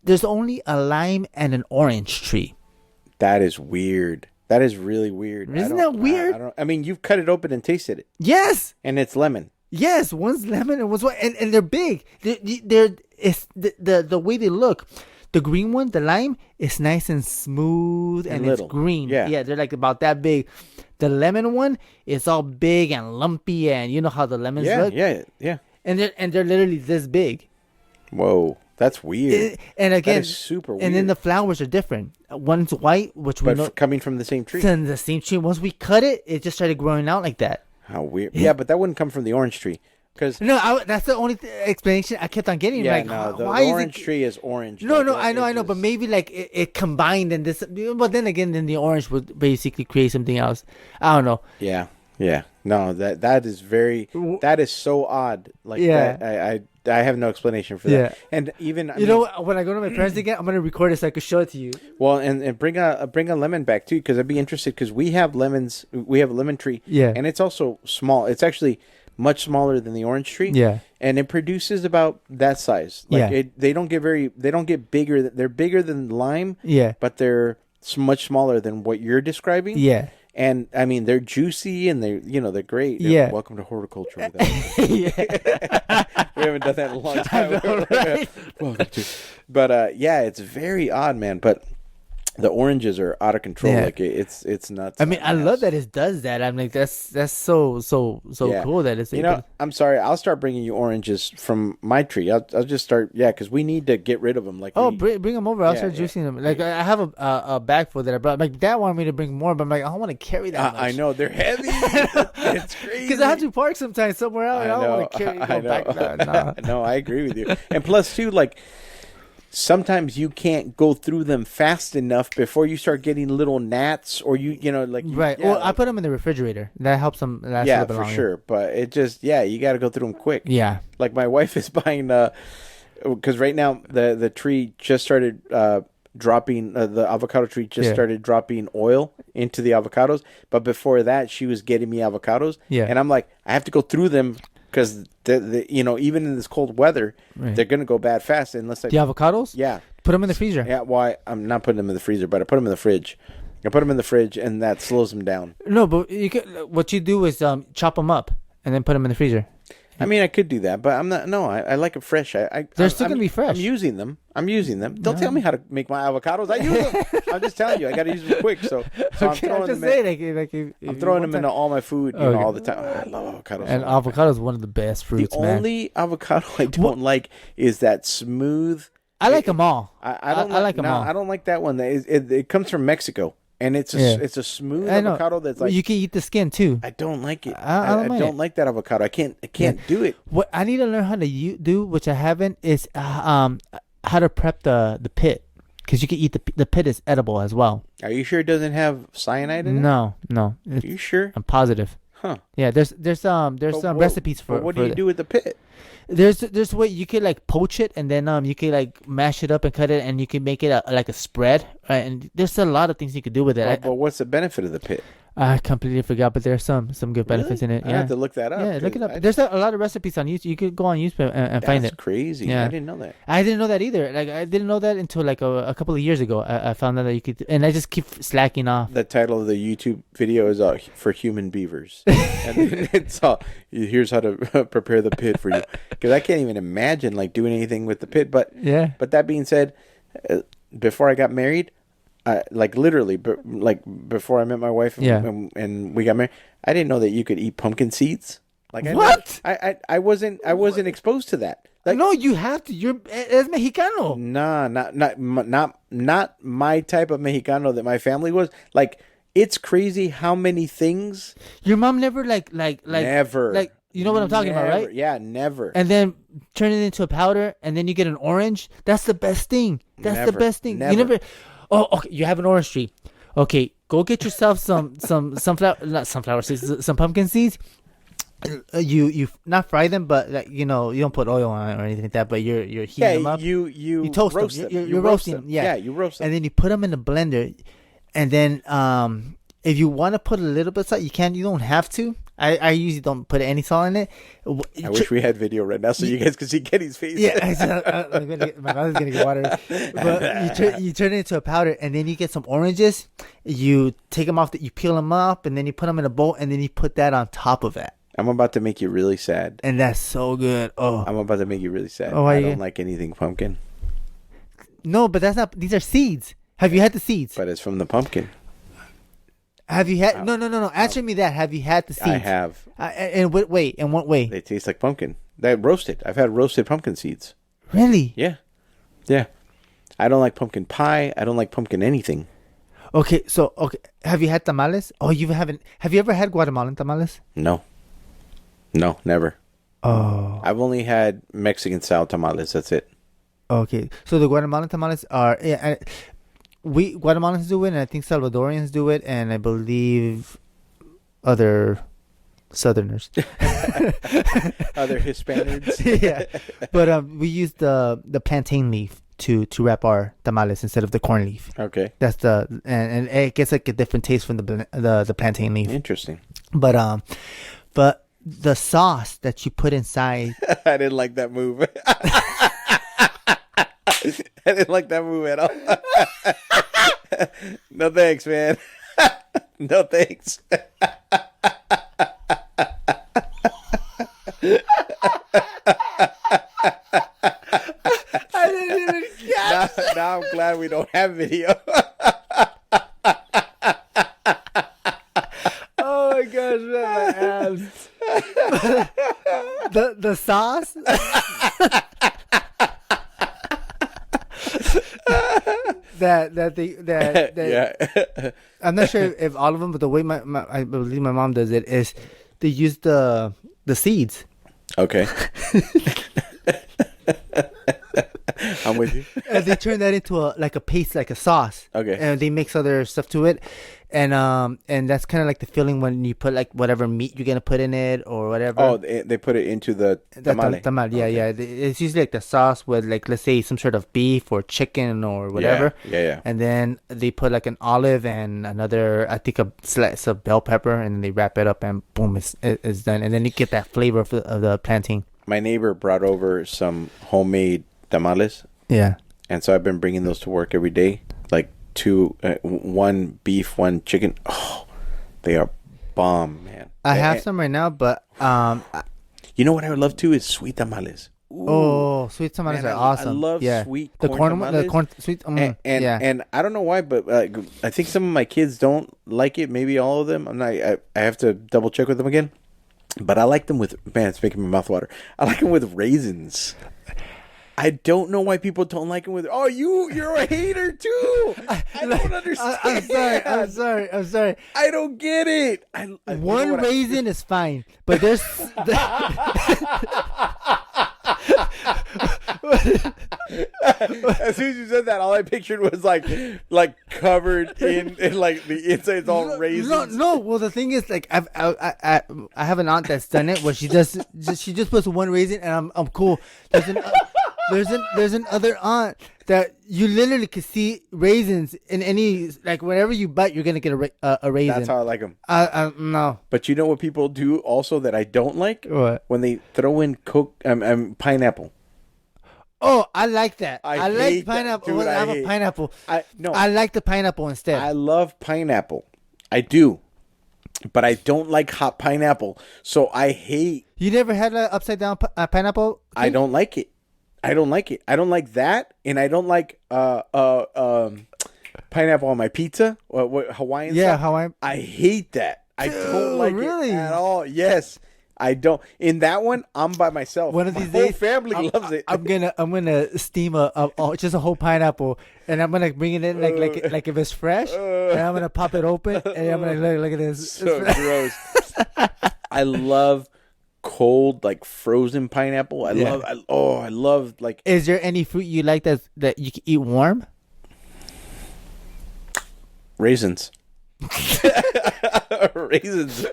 there's only a lime and an orange tree. That is weird. That is really weird. Isn't that weird? I mean, you've cut it open and tasted it, Yes. and it's lemon. Yes, one's lemon and one's white, and they're big. They're it's the way they look. The green one, the lime, is nice and smooth and it's green. Yeah, they're like about that big. The lemon one is all big and lumpy, and you know how the lemons look. Yeah. And they're literally this big. Whoa, that's weird. And again, that is super weird. And then the flowers are different. One's white, which we know coming from the same tree. from the same tree. Once we cut it, it just started growing out like that. How weird. Yeah, but that wouldn't come from the orange tree. No, that's the only explanation I kept on getting. Yeah, like, no, the why orange is it... tree is orange. No, like I know, but maybe like it combined and this. But then again, then the orange would basically create something else. I don't know. Yeah. No, that is so odd. Like Yeah. that, I have no explanation for that. Yeah. And even You know what? When I go to my parents again, I'm gonna record it so I can show it to you. well, and bring a lemon back too, because I'd be interested because we have lemons. We have a lemon tree. Yeah. And it's also small. It's actually much smaller than the orange tree. Yeah. And it produces about that size. Like Yeah. they don't get bigger. They're bigger than lime. Yeah. But they're much smaller than what you're describing. Yeah. And I mean, they're juicy and they're great. Yeah. Welcome to horticulture. With that. Yeah. We haven't done that in a long time. I know, right? Welcome to. But yeah, it's very odd, man. But the oranges are out of control. Yeah. Like it's nuts. I mean, I love that it does that. I'm like, that's so Yeah. cool that it's. You know, I'm sorry. I'll start bringing you oranges from my tree. I'll just start. Yeah, because we need to get rid of them. Like bring them over. I'll Yeah, start yeah. juicing them. Like I have a bag full that I brought. Like Dad wanted me to bring more, but I'm like, I don't want to carry that much. I know they're heavy. It's crazy. Because I have to park sometimes somewhere else. I don't want to carry go back. Nah. No, I agree with you. And plus, too, like sometimes you can't go through them fast enough before you start getting little gnats, or like Right. Yeah, Well, I put them in the refrigerator. That helps them last a yeah, little bit for longer. sure. But it just you got to go through them quick. Yeah. Like my wife is buying because right now the tree just started dropping the avocado tree just started dropping oil into the avocados, but before that she was getting me avocados. Yeah. And I'm like, I have to go through them because even in this cold weather, they're gonna go bad fast unless I The avocados? yeah Put them in the freezer. yeah. Why I'm not putting them in the freezer, but I put them in the fridge. I put them in the fridge, and that slows them down. No, but what you do is chop them up and then put them in the freezer. I mean, I could do that, but I'm not. No, I like it fresh. They're still gonna be fresh. I'm using them. Don't tell me how to make my avocados. I use them. I'm just telling you. I got to use them quick. So I'm throwing them. I'm throwing them into all my food, all the time. I love avocados. And avocado is one of the best fruits, the man. only avocado I don't like is that smooth. I like them all. I don't I like them all. I don't like that one. It comes from Mexico, and it's a smooth avocado that's like you can eat the skin too. I don't like it. I don't don't like that avocado. I can't do it. What I need to learn how to do, which I haven't, is how to prep the pit, because you can eat the pit is edible as well. Are you sure it doesn't have cyanide in it? No. Are you sure? I'm positive. Huh. Yeah, there's some recipes for. But what do you do with the pit? There's way you could like poach it, and then you could like mash it up and cut it, and you can make it like a spread, right? And there's a lot of things you could do with it. But what's the benefit of the pit? I completely forgot, but there's some good benefits in it. I Yeah, have to look that up. yeah, look it up. There's a lot of recipes on YouTube. You could go on YouTube and find it. That's crazy. Yeah. I didn't know that. I didn't know that either. Like I didn't know that until like a couple of years ago. I found out that you could, and I just keep slacking off. The title of the YouTube video is for human beavers, and then it's here's how to prepare the pit for you. Because I can't even imagine like doing anything with the pit. But Yeah. But that being said, before I got married, like literally, like before I met my wife, and we got married, I didn't know that you could eat pumpkin seeds. Like What? I wasn't exposed to that. Like, No, you have to. Es Mexicano. nah, not my type of Mexicano that my family was. Like, it's crazy how many things. Your mom never like Never. like you know what I'm talking about, Never. right? Yeah, never. And then turn it into a powder, and then you get an orange. That's the best thing. That's the Never. best thing. Never. You never. Oh, okay. You have an orange tree. Okay, go get yourself some not sunflower seeds, some pumpkin seeds. You not fry them, but like, you don't put oil on it or anything like that. But you're heating them up. You toast roast them. them. You're roasting them. Yeah, you roast them. and then you put them in the blender, and then if you want to put a little bit of salt, you can. You don't have to. I usually don't put any salt in it. I wish we had video right now so you guys could see Kenny's face. Yeah, my mouth is gonna get watery. But you turn it into a powder, and then you get some oranges. You take them off. You peel them up, and then you put them in a bowl, and then you put that on top of it. I'm about to make you really sad. And that's so good. Oh, I'm about to make you really sad. Oh, why I you don't get- like anything pumpkin, no, but that's not. These are seeds. Have you had the seeds? but it's from the pumpkin. Have you had? No. Answer me that. Have you had the seeds? I have. In what way? In what way? They taste like pumpkin. They're roasted. I've had roasted pumpkin seeds. Really? Yeah. I don't like pumpkin pie. I don't like pumpkin anything. Okay. So have you had tamales? Oh, you haven't. Have you ever had Guatemalan tamales? No, never. Oh. I've only had Mexican style tamales. That's it. Okay. So the Guatemalan tamales are we Guatemalans do it, and I think Salvadorians do it, and I believe other Southerners. Other Hispanerds. Yeah, but we use the plantain leaf to wrap our tamales instead of the corn leaf. Okay. That's and it gets like a different taste from the plantain leaf. Interesting. But the sauce that you put inside. I didn't like that move. I didn't like that move at all. No thanks, man. No thanks. I didn't even catch. Now I'm glad we don't have video. Oh my gosh, man, my abs. the sauce. that Yeah. I'm not sure if all of them, but the way I believe my mom does it is they use the seeds. Okay. I'm with you. And they turn that into a paste, like a sauce. Okay. And they mix other stuff to it, and that's kind of like the feeling when you put like whatever meat you're gonna put in it or whatever. Oh, they put it into the tamale. Tamale, yeah, Okay. yeah. It's usually like the sauce with like, let's say, some sort of beef or chicken or whatever. Yeah. And then they put like an olive and another, I think, a slice of bell pepper, and then they wrap it up, and boom, it's done. And then you get that flavor of the plantain. My neighbor brought over some homemade tamales, Yeah. and so I've been bringing those to work every day. Like one beef, one chicken. Oh, they are bomb, man. I have some right now, but You know what I would love to is sweet tamales. Ooh. Sweet tamales Man, are awesome. I love yeah. sweet the corn one, tamales. the corn sweet. Yeah. And I don't know why, but I think some of my kids don't like it. Maybe all of them. I have to double check with them again. But I like them with, man, it's making my mouth water. I like them with raisins. I don't know why people don't like them with. Oh, you're a hater too. I don't understand. I'm sorry. I don't get it. One raisin is fine, but there's. As soon as you said that, all I pictured was like covered in like the inside's all raisins. No. Well, the thing is, like, I have an aunt that's done it where she just puts one raisin, and I'm cool. There's an other aunt that you literally can see raisins in any, like, whenever you bite, you're gonna get a raisin. That's how I like them. No. But you know what people do also that I don't like? What? When they throw in pineapple. Oh, I like that. I I like hate that, pineapple. dude, I I have a hate- pineapple. No. I like the pineapple instead. I love pineapple. I do. But I don't like hot pineapple. So I hate. You never had an upside down pineapple? I don't like it. I don't like it. I don't like that, and I don't like pineapple on my pizza. What Hawaiian? Yeah, stuff. Hawaiian. I hate that. I don't like really? it at all. Yes, I don't. In that one, I'm by myself. One of My these whole days, family loves it. I'm gonna steam just a whole pineapple, and I'm gonna bring it in like if it's fresh, and I'm gonna pop it open, and I'm gonna look at this. So gross. I love cold, like frozen pineapple. I love like Is there any fruit you like that you can eat warm? raisins. Raisins.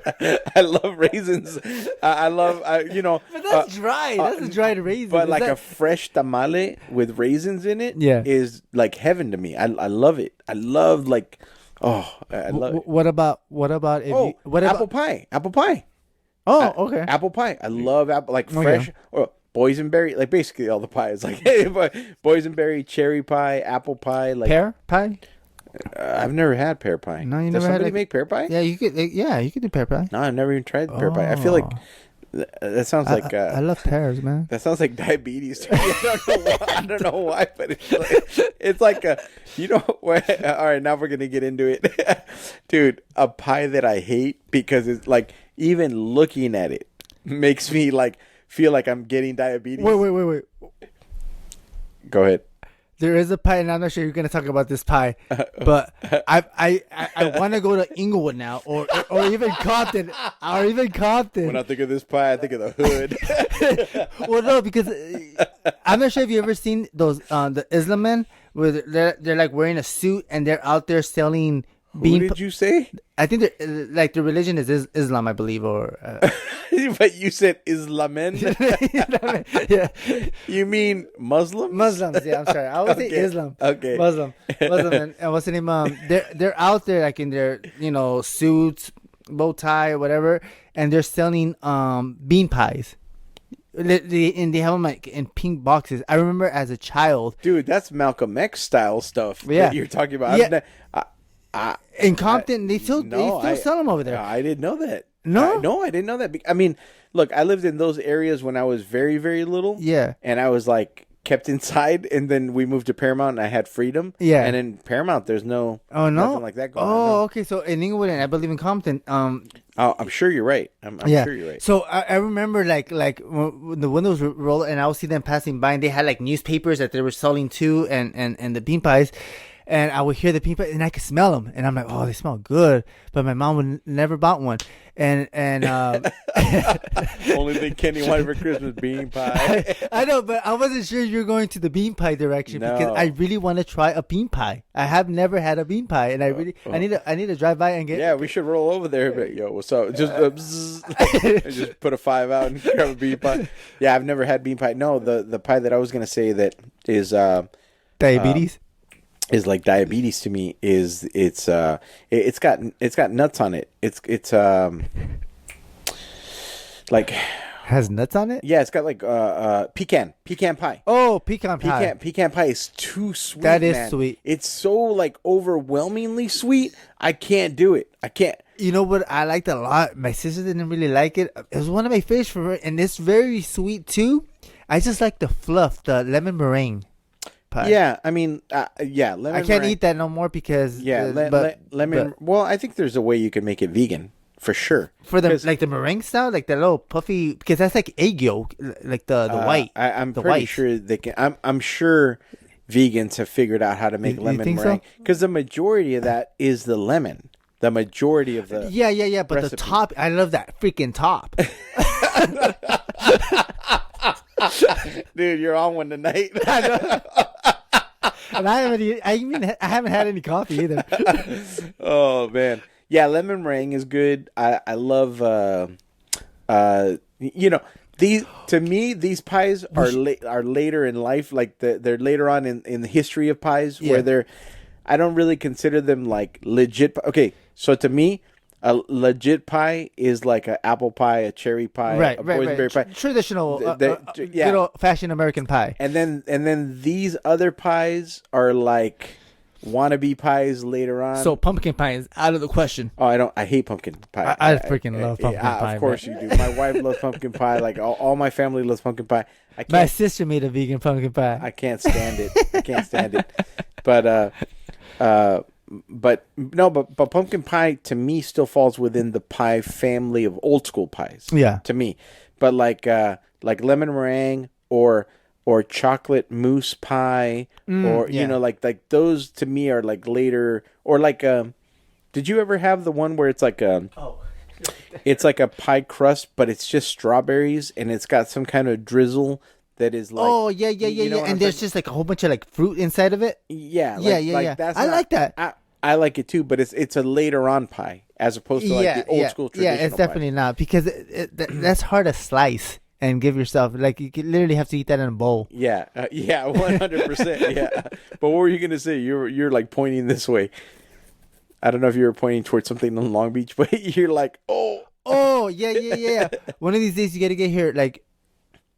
I love raisins. I love But that's dry. That's a dried raisin. But Is like that- a fresh tamale with raisins in it Yeah. is like heaven to me. I love it. I love like I love it. What about if you apple pie. Apple pie. Oh, okay. Apple pie. I love apple, like fresh or boysenberry, like basically all the pies, like boysenberry, cherry pie, apple pie, like Pear pie? I've never had pear pie. No, you Does never had somebody it? make pear pie? Yeah, you could. Yeah, you could do pear pie. No, I've never even tried pear pie. I feel like that sounds like I love pears, man. that sounds like diabetes to me. I don't know why, but it's like a, all right, now we're gonna get into it. Dude, a pie that I hate because it's like, even looking at it makes me like feel like I'm getting diabetes. Wait. Go ahead. There is a pie, and I'm not sure you're gonna talk about this pie, but I want to go to Inglewood now, or even Compton, When I think of this pie, I think of the hood. Well, no, because I'm not sure if you ever seen those the Islam men where they're like wearing a suit and they're out there selling Who did you say? I think like the religion is Islam, I believe, or. But you said Islamen. Yeah. You mean Muslims? Muslims, yeah. I'm sorry. I always say Okay. Islam. Okay. Muslim, and what's the name? They're out there like in their suits, bow tie, or whatever, and they're selling bean pies. And they have them like in pink boxes. I remember as a child, Dude, that's Malcolm X style stuff. Yeah. That you're talking about. Yeah. In Compton, they still sell them over there. I didn't know that. No? I didn't know that. I mean, look, I lived in those areas when I was very, very little. Yeah. And I was like kept inside, and then we moved to Paramount, and I had freedom. Yeah. And in Paramount, there's nothing like that going on. Oh, okay. So in Inglewood, and I believe in Compton, I'm sure you're right. I'm sure you're right. So I remember like when the windows were rolled, and I would see them passing by, and they had like newspapers that they were selling too, and the bean pies. And I would hear the bean pies, and I could smell them, and I'm like, oh, they smell good. But my mom would never bought one, and Only thing Kenny wanted for Christmas, bean pie. I know, but I wasn't sure you were going to the bean pie direction because I really want to try a bean pie. I have never had a bean pie, and I need to drive by and get. Yeah, we should roll over there. But, yo, what's up? Just just put a 5 out and grab a bean pie. Yeah, I've never had bean pie. No, the pie that I was gonna say that is Diabetes. Is like diabetes to me. It's got nuts on it. It's like has nuts on it. Yeah, it's got like pecan pie. Oh, pecan pie. Pecan pie is too sweet. That is man. sweet. It's so like overwhelmingly sweet. I can't do it. I can't. You know what I liked a lot? My sister didn't really like it. It was one of my favorites for her, and it's very sweet too. I just like the fluff, the lemon meringue pie. Yeah, I mean, lemon. I can't eat that no more because lemon. Well, I think there's a way you can make it vegan for sure. For the like the meringue style, like the little puffy, because that's like egg yolk, like the white. I'm pretty sure they can. I'm sure vegans have figured out how to make lemon meringue because the majority of that is the lemon. The majority of the yeah. But recipe. the top, I love that freaking top. Dude, you're on one tonight. And I haven't had any coffee either. Oh man, yeah, lemon meringue is good. I love these pies are later in life, like they're later on in the history of pies where I don't really consider them like legit. Okay, so to me, a legit pie is like an apple pie, a cherry pie, a boysenberry pie, traditional, good old-fashioned American pie. And then these other pies are like wannabe pies later on. So pumpkin pie is out of the question. Oh, I hate pumpkin pie. I freaking love pumpkin pie. Of course you do. My wife loves pumpkin pie. Like all my family loves pumpkin pie. My sister made a vegan pumpkin pie. I can't stand it. But pumpkin pie to me still falls within the pie family of old school pies. Yeah, to me. But like lemon meringue or chocolate mousse pie or like those to me are like later. Or like did you ever have the one where it's like it's like a pie crust but it's just strawberries and it's got some kind of drizzle that is like and there's just like a whole bunch of like fruit inside of it. Yeah. That's I like that. I like it too, but it's a later on pie as opposed to like the old school traditional. Yeah, it's definitely not because that's hard to slice and give yourself. Like you literally have to eat that in a bowl. Yeah, 100%. Yeah, but what were you gonna say? You're like pointing this way. I don't know if you were pointing towards something in Long Beach, but you're like, oh yeah. One of these days you got to get here like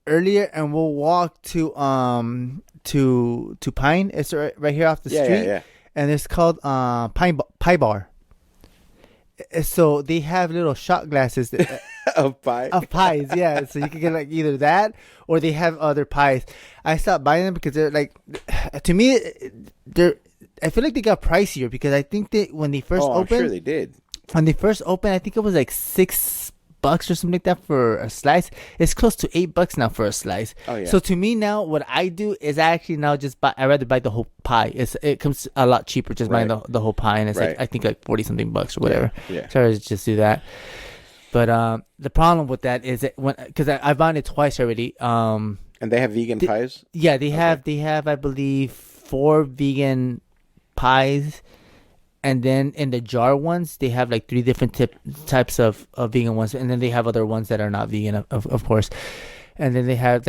earlier, and we'll walk to Pine. It's right here off the street. Yeah. And it's called Pie Bar. So they have little shot glasses of pies. Yeah. So you can get like either that or they have other pies. I stopped buying them because they're like, to me, I feel like they got pricier because I think that when they first opened, I'm sure they did. When they first opened, I think it was like $6 or something like that for a slice. It's close to $8 now for a slice. Oh yeah. So to me now, what I do is I actually now just buy. I rather buy the whole pie. It comes a lot cheaper just buying the whole pie, and it's like I think like $40-something or whatever. Yeah. So I just do that. But the problem with that is because I bought it twice already. And they have vegan pies. Yeah, they have. I believe 4 vegan pies. And then in the jar ones, they have like 3 different types of vegan ones, and then they have other ones that are not vegan, of course. And then they have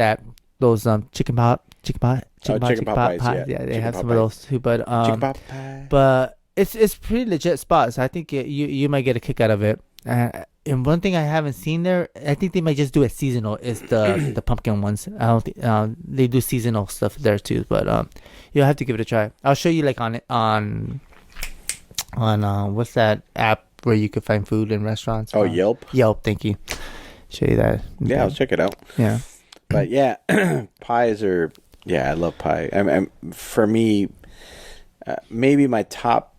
those chicken pot pie. Yeah, they have some of those too. But Chicken pot pie. but it's pretty legit spots. I think you might get a kick out of it. And one thing I haven't seen there, I think they might just do it seasonal. Is the pumpkin ones? I don't think they do seasonal stuff there too. But you'll have to give it a try. I'll show you like on what's that app where you could find food in restaurants? Oh, Yelp. Yelp, thank you. Show you that. Yeah, I'll check it out. Yeah. But yeah, pies are. Yeah, I love pie. For me, maybe my top.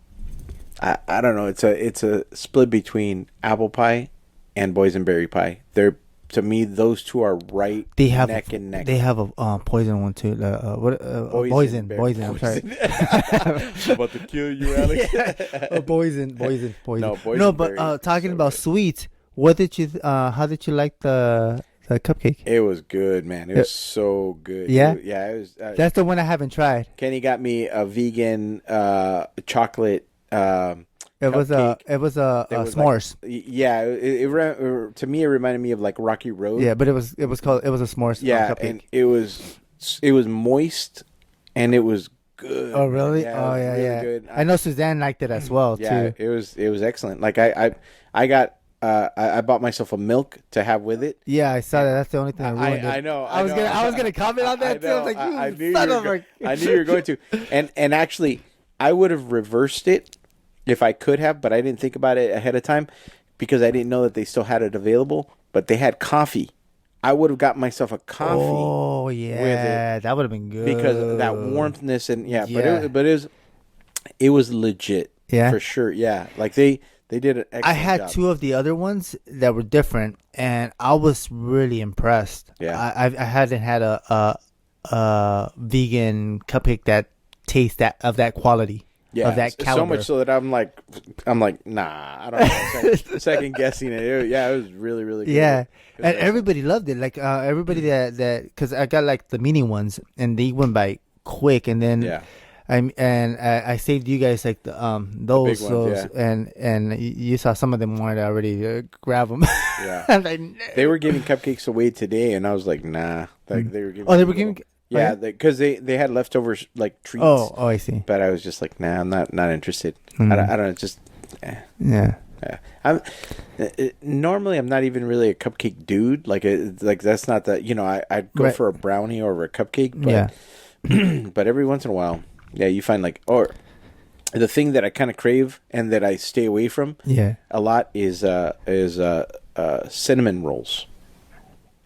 I don't know. It's a split between apple pie and boysenberry pie. They're, to me, those two are right neck and neck. They have a poison one too. Poison. I'm sorry. I'm about to kill you, Alex. Poison. No, but talking so about good. sweets, what did you? How did you like the cupcake? It was good, man. It was so good. Yeah? It was. That's the one I haven't tried. Kenny got me a vegan chocolate. It was a s'mores. It to me it reminded me of like Rocky Road. Yeah, but it was a s'mores. Cupcake. And it was moist, and it was good. Oh really? Yeah, Oh it was yeah, really yeah. good. I know Suzanne liked it as well Yeah, too. it was excellent. Like I got I bought myself a milk to have with it. Yeah, I saw that. That's the only thing I ruined. I know. I was gonna comment on that too. I was like, I knew son you of were a. I knew you were going to. And actually, I would have reversed it if I could have, but I didn't think about it ahead of time because I didn't know that they still had it available. But they had coffee. I would have got myself a coffee. Oh yeah, that would have been good because of that warmthness and Yeah. But it was legit. Yeah. For sure. Yeah, like they did an excellent I had job. 2 of the other ones that were different, and I was really impressed. Yeah. I hadn't had a vegan cupcake that tastes of that quality. Yeah, of that so caliber. much so that I'm like, nah, I don't know. Second guessing it. It was really, really good. Yeah, It was and everybody loved it. Like everybody that because I got like the mini ones, and they went by quick. And then Yeah. I saved you guys like those, big ones, and you saw some of them wanted to already grab them. Yeah. I'm like, no. They were giving cupcakes away today, and I was like, nah. Like they were giving. Oh, they were giving. Yeah, because they had leftover like treats. Oh, I see. But I was just like, nah, I'm not interested. Mm. I don't know, just. Yeah. Yeah. Normally I'm not even really a cupcake dude. Like that's not that, I'd go Right. for a brownie or a cupcake. But, Yeah. but every once in a while, yeah, you find like, or the thing that I kind of crave and that I stay away from Yeah. a lot is cinnamon rolls.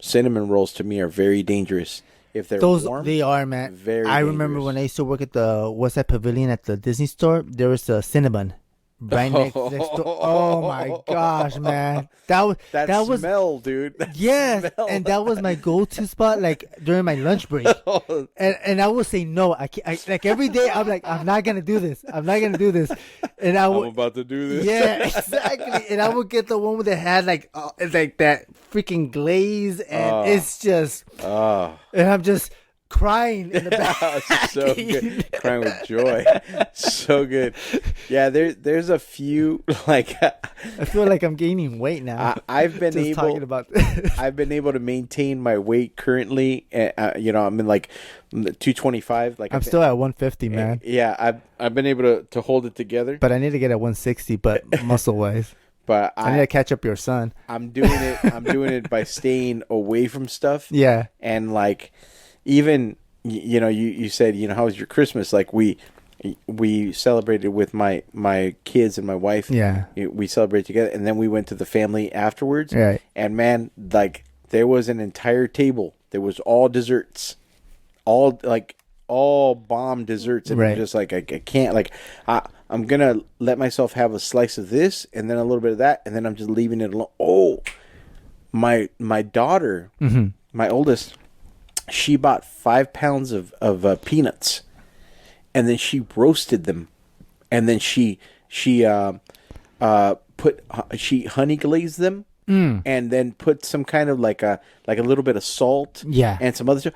Cinnamon rolls to me are very dangerous if they're Those warm. they are, man. Very I remember dangerous. when I used to work at the what's that pavilion at the Disney store. There was a Cinnabon right next door. Oh my gosh, man! That was smell, dude. That yes, smell. and that was my go-to spot. Like during my lunch break, and I would say no. I can't. Like every day, I'm like, I'm not gonna do this. I'm not gonna do this. And I I'm would. about to do this. Yeah, exactly. And I would get the one that had like that freaking glaze, and it's just. Oh. And I'm just crying in the back. So good. Crying with joy. So good. Yeah, there's a few like I feel like I'm gaining weight now. I've been just able talking about I've been able to maintain my weight currently. I'm in like 225. Like I'm still at 150, man. Yeah, I've been able to hold it together. But I need to get at 160, but muscle wise. But I need to catch up your son. I'm doing it by staying away from stuff. Yeah. And like even you said, how was your Christmas? Like we celebrated with my kids and my wife. Yeah. We celebrated together, and then we went to the family afterwards. Right. And man, like there was an entire table. There was all desserts, all bomb desserts, and Right. I'm just like I can't like I'm gonna let myself have a slice of this and then a little bit of that, and then I'm just leaving it alone. Oh, my daughter, my oldest. She bought 5 pounds of peanuts, and then she roasted them, and then she honey glazed them, and then put some kind of like a little bit of salt, and some other stuff.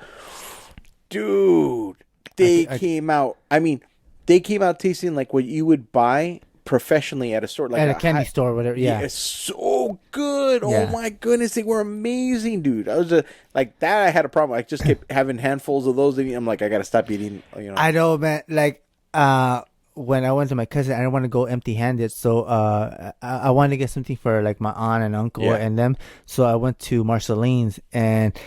Dude, they came out. I mean, they came out tasting like what you would buy professionally at a store, like at a candy high- store or whatever. Yeah. it's so good. Yeah. Oh my goodness, they were amazing, dude. I was like that. I had a problem. I just kept having handfuls of those. And I'm like, I gotta stop eating. You know. I know, man. Like, when I went to my cousin, I didn't want to go empty-handed, so I wanted to get something for like my aunt and uncle and them. So I went to Marceline's, and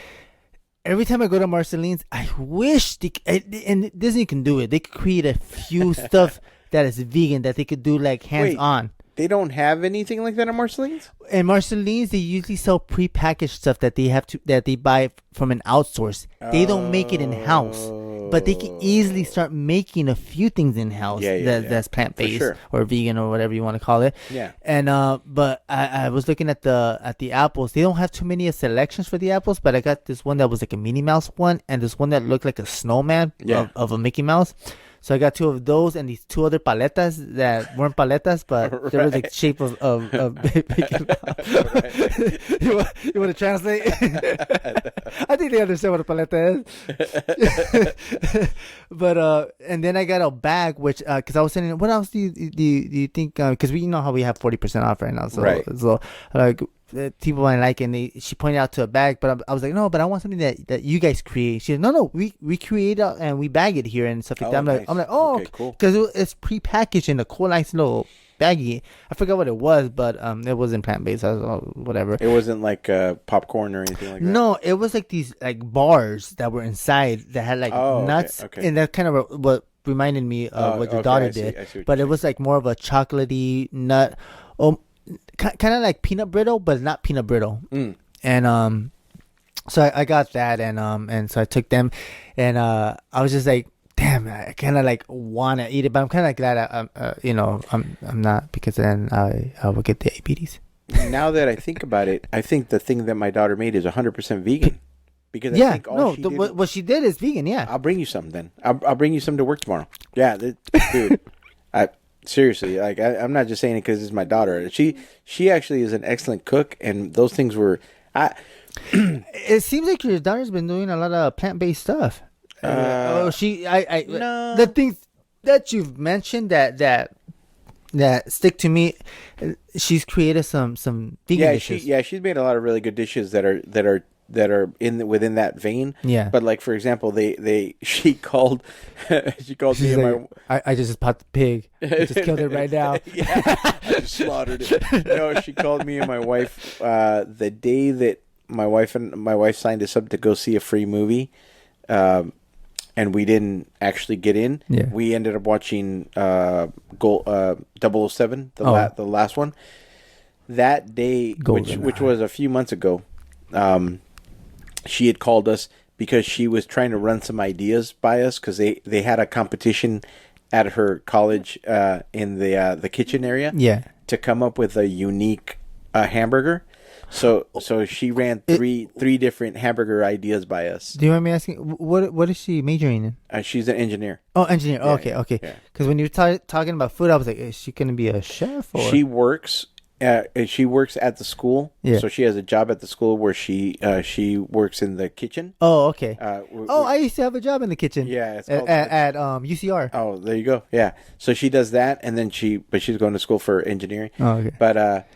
every time I go to Marceline's, I wish and Disney can do it. They could create a few stuff that is vegan that they could do like hands-on. They don't have anything like that at Marceline's? And Marceline's, they usually sell prepackaged stuff that they buy from an outsource. They don't make it in house, but they can easily start making a few things in house that's plant based or vegan or whatever you want to call it. Yeah. And but I was looking at the apples. They don't have too many selections for the apples, but I got this one that was like a Minnie Mouse one, and this one that looked like a snowman of a Mickey Mouse. So I got 2 of those and these 2 other paletas that weren't paletas, but they were the shape of Mickey Mouse. You want to translate? I think they understand what a paleta is. But and then I got a bag, which because I was saying, what else do you think? Because we know how we have 40% off right now, so like. People might like it, and she pointed out to a bag, but I was like, no, but I want something that you guys create. She said, no, we create it and we bag it here and stuff like that. I'm like, oh, okay, cool, because it's prepackaged in a cool, nice little baggie. I forgot what it was, but it wasn't plant based. I was whatever. It wasn't like popcorn or anything like that. No, it was like these like bars that were inside that had like nuts, and that kind of what reminded me of what your daughter did. But it was like more of a chocolatey nut. Kind of like peanut brittle, but not peanut brittle. And so I got that, and so I took them, and I was just like, damn, I kind of like want to eat it, but I'm kind of like glad I'm not, because then I will get diabetes. Now that I think about it, I think the thing that my daughter made is 100% vegan. Because I think what she did is vegan. Yeah, I'll bring you some then. I'll bring you some to work tomorrow. Yeah, dude. Seriously, like I'm not just saying it because it's my daughter. She actually is an excellent cook, and those things were. It seems like your daughter's been doing a lot of plant-based stuff. No. The things that you've mentioned that stick to me. She's created some vegan dishes. She's made a lot of really good dishes that are within that vein. Yeah. But like, for example, she called me and like, I just popped the pig. I just killed it right now. Yeah, I just slaughtered it. No, she called me and my wife the day that my wife signed us up to go see a free movie, and we didn't actually get in. Yeah. We ended up watching 007, the last one. That day, which was a few months ago, she had called us because she was trying to run some ideas by us, because they had a competition at her college in the kitchen area to come up with a unique hamburger. So she ran three different hamburger ideas by us. Do you mind me asking, what is she majoring in? She's an engineer. Oh, engineer. Yeah, okay. Because when you were talking about food, I was like, is she going to be a chef? Or? She works at the school. Yeah. So she has a job at the school where she works in the kitchen. Oh, okay. I used to have a job in the kitchen. Yeah, it's at UCR. Oh, there you go. Yeah. So she does that, and then she's going to school for engineering. Oh, okay. But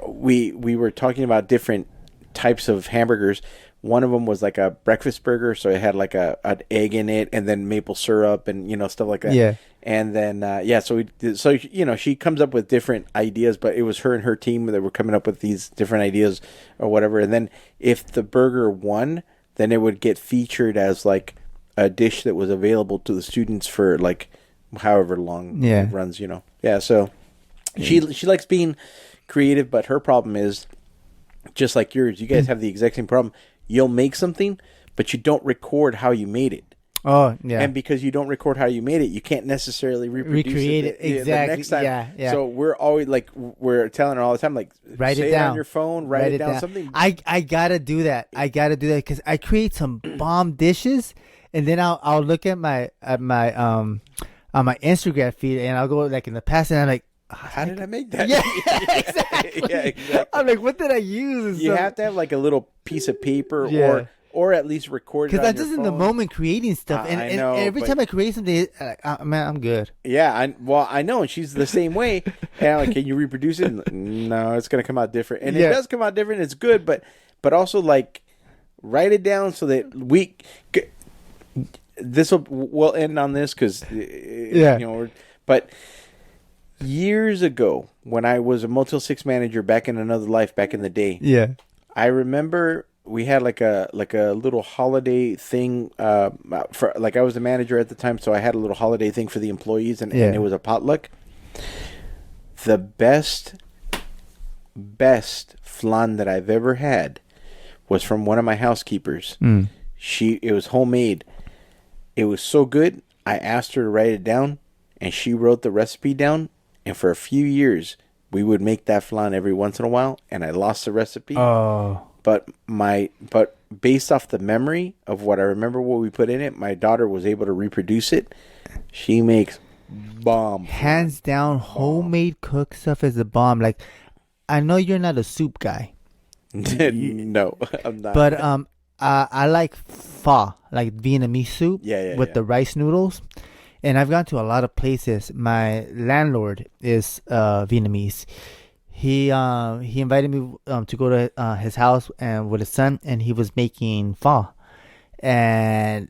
we were talking about different types of hamburgers. One of them was like a breakfast burger, so it had like an egg in it, and then maple syrup, and stuff like that. Yeah. And then so she comes up with different ideas, but it was her and her team that were coming up with these different ideas or whatever. And then if the burger won, then it would get featured as like a dish that was available to the students for like however long it runs. Yeah. So she likes being creative, but her problem is just like yours. You guys have the exact same problem. You'll make something, but you don't record how you made it. Oh, yeah. And because you don't record how you made it, you can't necessarily recreate it exactly. The next time. Yeah. So we're always like, we're telling her all the time, like, write say it down on your phone, write it down. Something. I gotta do that. Because I create some bomb dishes, and then I'll look at my on my Instagram feed, and I'll go like in the past, and I'm like, how did I make that? Yeah, exactly. Yeah, exactly. I'm like, what did I use? You have to have like a little piece of paper, or at least record it Because on I'm your just in the phone. moment creating stuff, and, I know, every but- time I create something, man, I'm good. Yeah, I know, and she's the same way. And I'm like, can you reproduce it? No, it's gonna come out different, and Yeah. it does come out different. It's good, but also like write it down so that we'll end on this because but years ago when I was a Motel 6 manager back in another life back in the day, Yeah. I remember we had like a little holiday thing for like I was the manager at the time, so I had a little holiday thing for the employees, and it was a potluck. The best flan that I've ever had was from one of my housekeepers. It was homemade. It was so good. I asked her to write it down, and she wrote the recipe down. And for a few years, we would make that flan every once in a while. And I lost the recipe. Oh. But based off the memory of what I remember, what we put in it, my daughter was able to reproduce it. She makes bomb. Hands down, homemade cooked stuff is a bomb. Like, I know you're not a soup guy, No, I'm not. but I like pho, like Vietnamese soup with the rice noodles. And I've gone to a lot of places. My landlord is Vietnamese. He invited me to go to his house and with his son, and he was making pho, and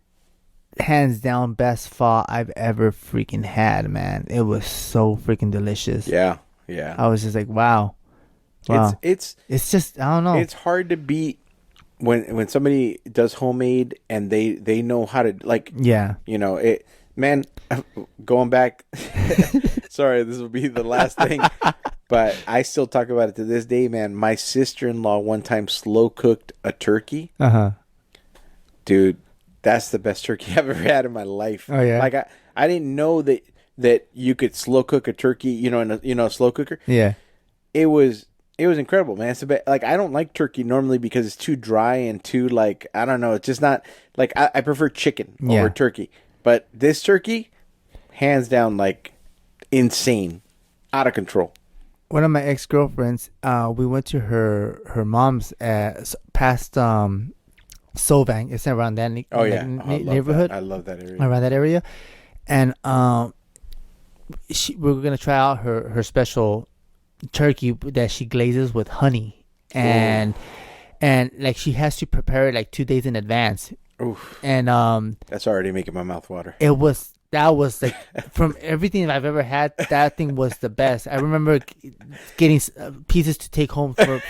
hands down best pho I've ever freaking had, man. It was so freaking delicious. Yeah. I was just like, wow. It's just, I don't know. It's hard to beat when somebody does homemade and they know how to, like, it, man, going back, sorry, this will be the last thing, but I still talk about it to this day, man. My sister-in-law one time slow cooked a turkey. Dude, that's the best turkey I've ever had in my life. Oh yeah. Like I didn't know that you could slow cook a turkey, in a slow cooker. Yeah. It was incredible, man. It's like I don't like turkey normally because it's too dry and too, like, I don't know. It's just not like I prefer chicken over turkey. But this turkey, hands down, like insane, out of control. One of my ex-girlfriends, we went to her mom's past Sovang. It's around that neighborhood. I love that area. Around that area, and we were gonna try out her special turkey that she glazes with honey, and like she has to prepare it like 2 days in advance. Oof. And that's already making my mouth water. That was like, from everything I've ever had, that thing was the best. I remember getting pieces to take home from.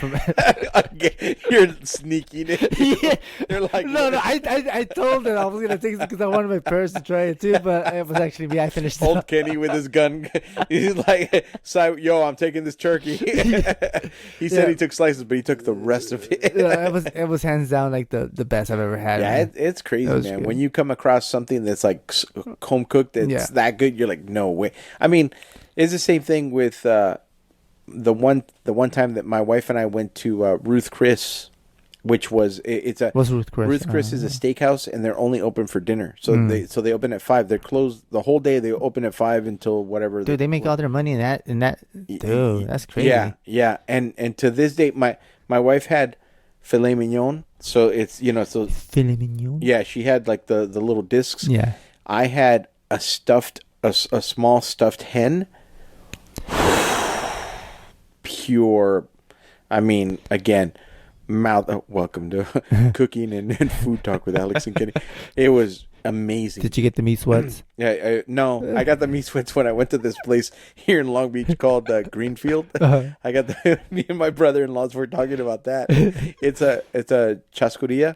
You're sneaking it. Yeah. You're like, No. I told her I was gonna take it because I wanted my parents to try it too, but it was actually me. I finished. Old Kenny with his gun. He's like, "Yo, I'm taking this turkey." He said he took slices, but he took the rest of it. It was hands down like the best I've ever had. Yeah, it's crazy, man. Good. When you come across something that's like home cooked, that's that good, you're like, no way. I mean, it's the same thing with the one time that my wife and I went to Ruth Chris, which was What's Ruth Chris? Ruth Chris is a steakhouse, and they're only open for dinner. So they open at 5. They're closed the whole day. They open at 5 until whatever. Dude, they make all their money in that. Dude, that's crazy. Yeah. And to this day, my wife had filet mignon. So it's filet mignon. Yeah, she had like the little discs. Yeah. I had a small stuffed hen. Pure, I mean, again, welcome to Cooking and Food Talk with Alex and Kenny. It was amazing. Did you get the meat sweats? No, I got the meat sweats when I went to this place here in Long Beach called Greenfield. I got me and my brother-in-laws were talking about that. It's a chasqueria,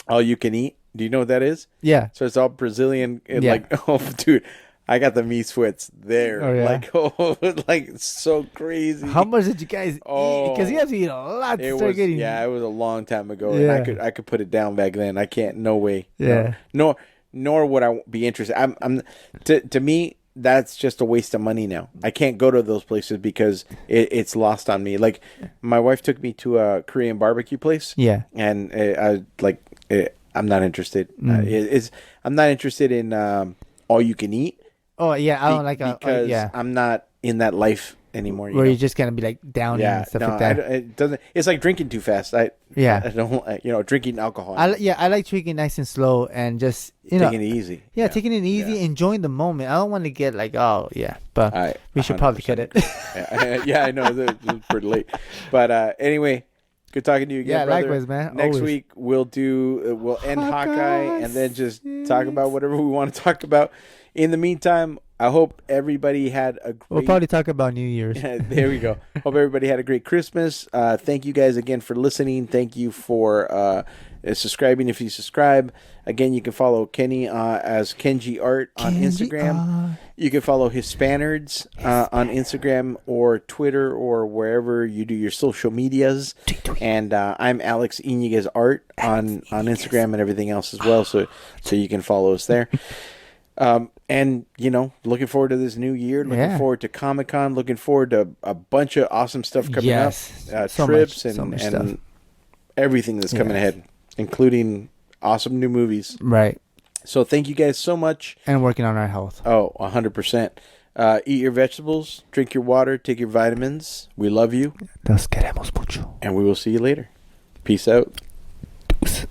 all you can eat. Do you know what that is? Yeah. So it's all Brazilian. And like, oh, dude, I got the meat sweats there. Oh, yeah. Like so crazy. How much did you guys eat? Because you have to eat a lot to start getting. Yeah, it was a long time ago, Yeah. and I could put it down back then. I can't. No way. Yeah. No, nor would I be interested. To me, that's just a waste of money now. I can't go to those places because it's lost on me. Like, my wife took me to a Korean barbecue place. Yeah. And I'm not interested. I'm not interested in all you can eat. Oh yeah, I don't like because I'm not in that life anymore. where you're just gonna be like down and stuff like that. It doesn't. It's like drinking too fast. I don't. Drinking alcohol. I like drinking nice and slow and just taking it easy. Yeah, taking it easy, enjoying the moment. I don't want to get like, but we should probably cut it. I know it's pretty late, but anyway. Good talking to you again, brother. Likewise, man. Next Always. week we'll end Hawkeye and then just talk about whatever we want to talk about. In the meantime, I hope everybody had a great... We'll probably talk about New Year's. There we go. Hope everybody had a great Christmas. Thank you guys again for listening. Thank you for subscribing if you subscribe. Again, you can follow Kenny as Kenji Art on Instagram. You can follow Hispanerds on Instagram or Twitter or wherever you do your social medias. And I'm Alex Iñiguez Art on Instagram and everything else as well. So you can follow us there. And looking forward to this new year, looking forward to Comic-Con, looking forward to a bunch of awesome stuff coming up, trips and everything that's coming ahead, including awesome new movies. Right. So thank you guys so much. And working on our health. Oh, 100%. Eat your vegetables, drink your water, take your vitamins. We love you. Nos queremos mucho. And we will see you later. Peace out. Deuce.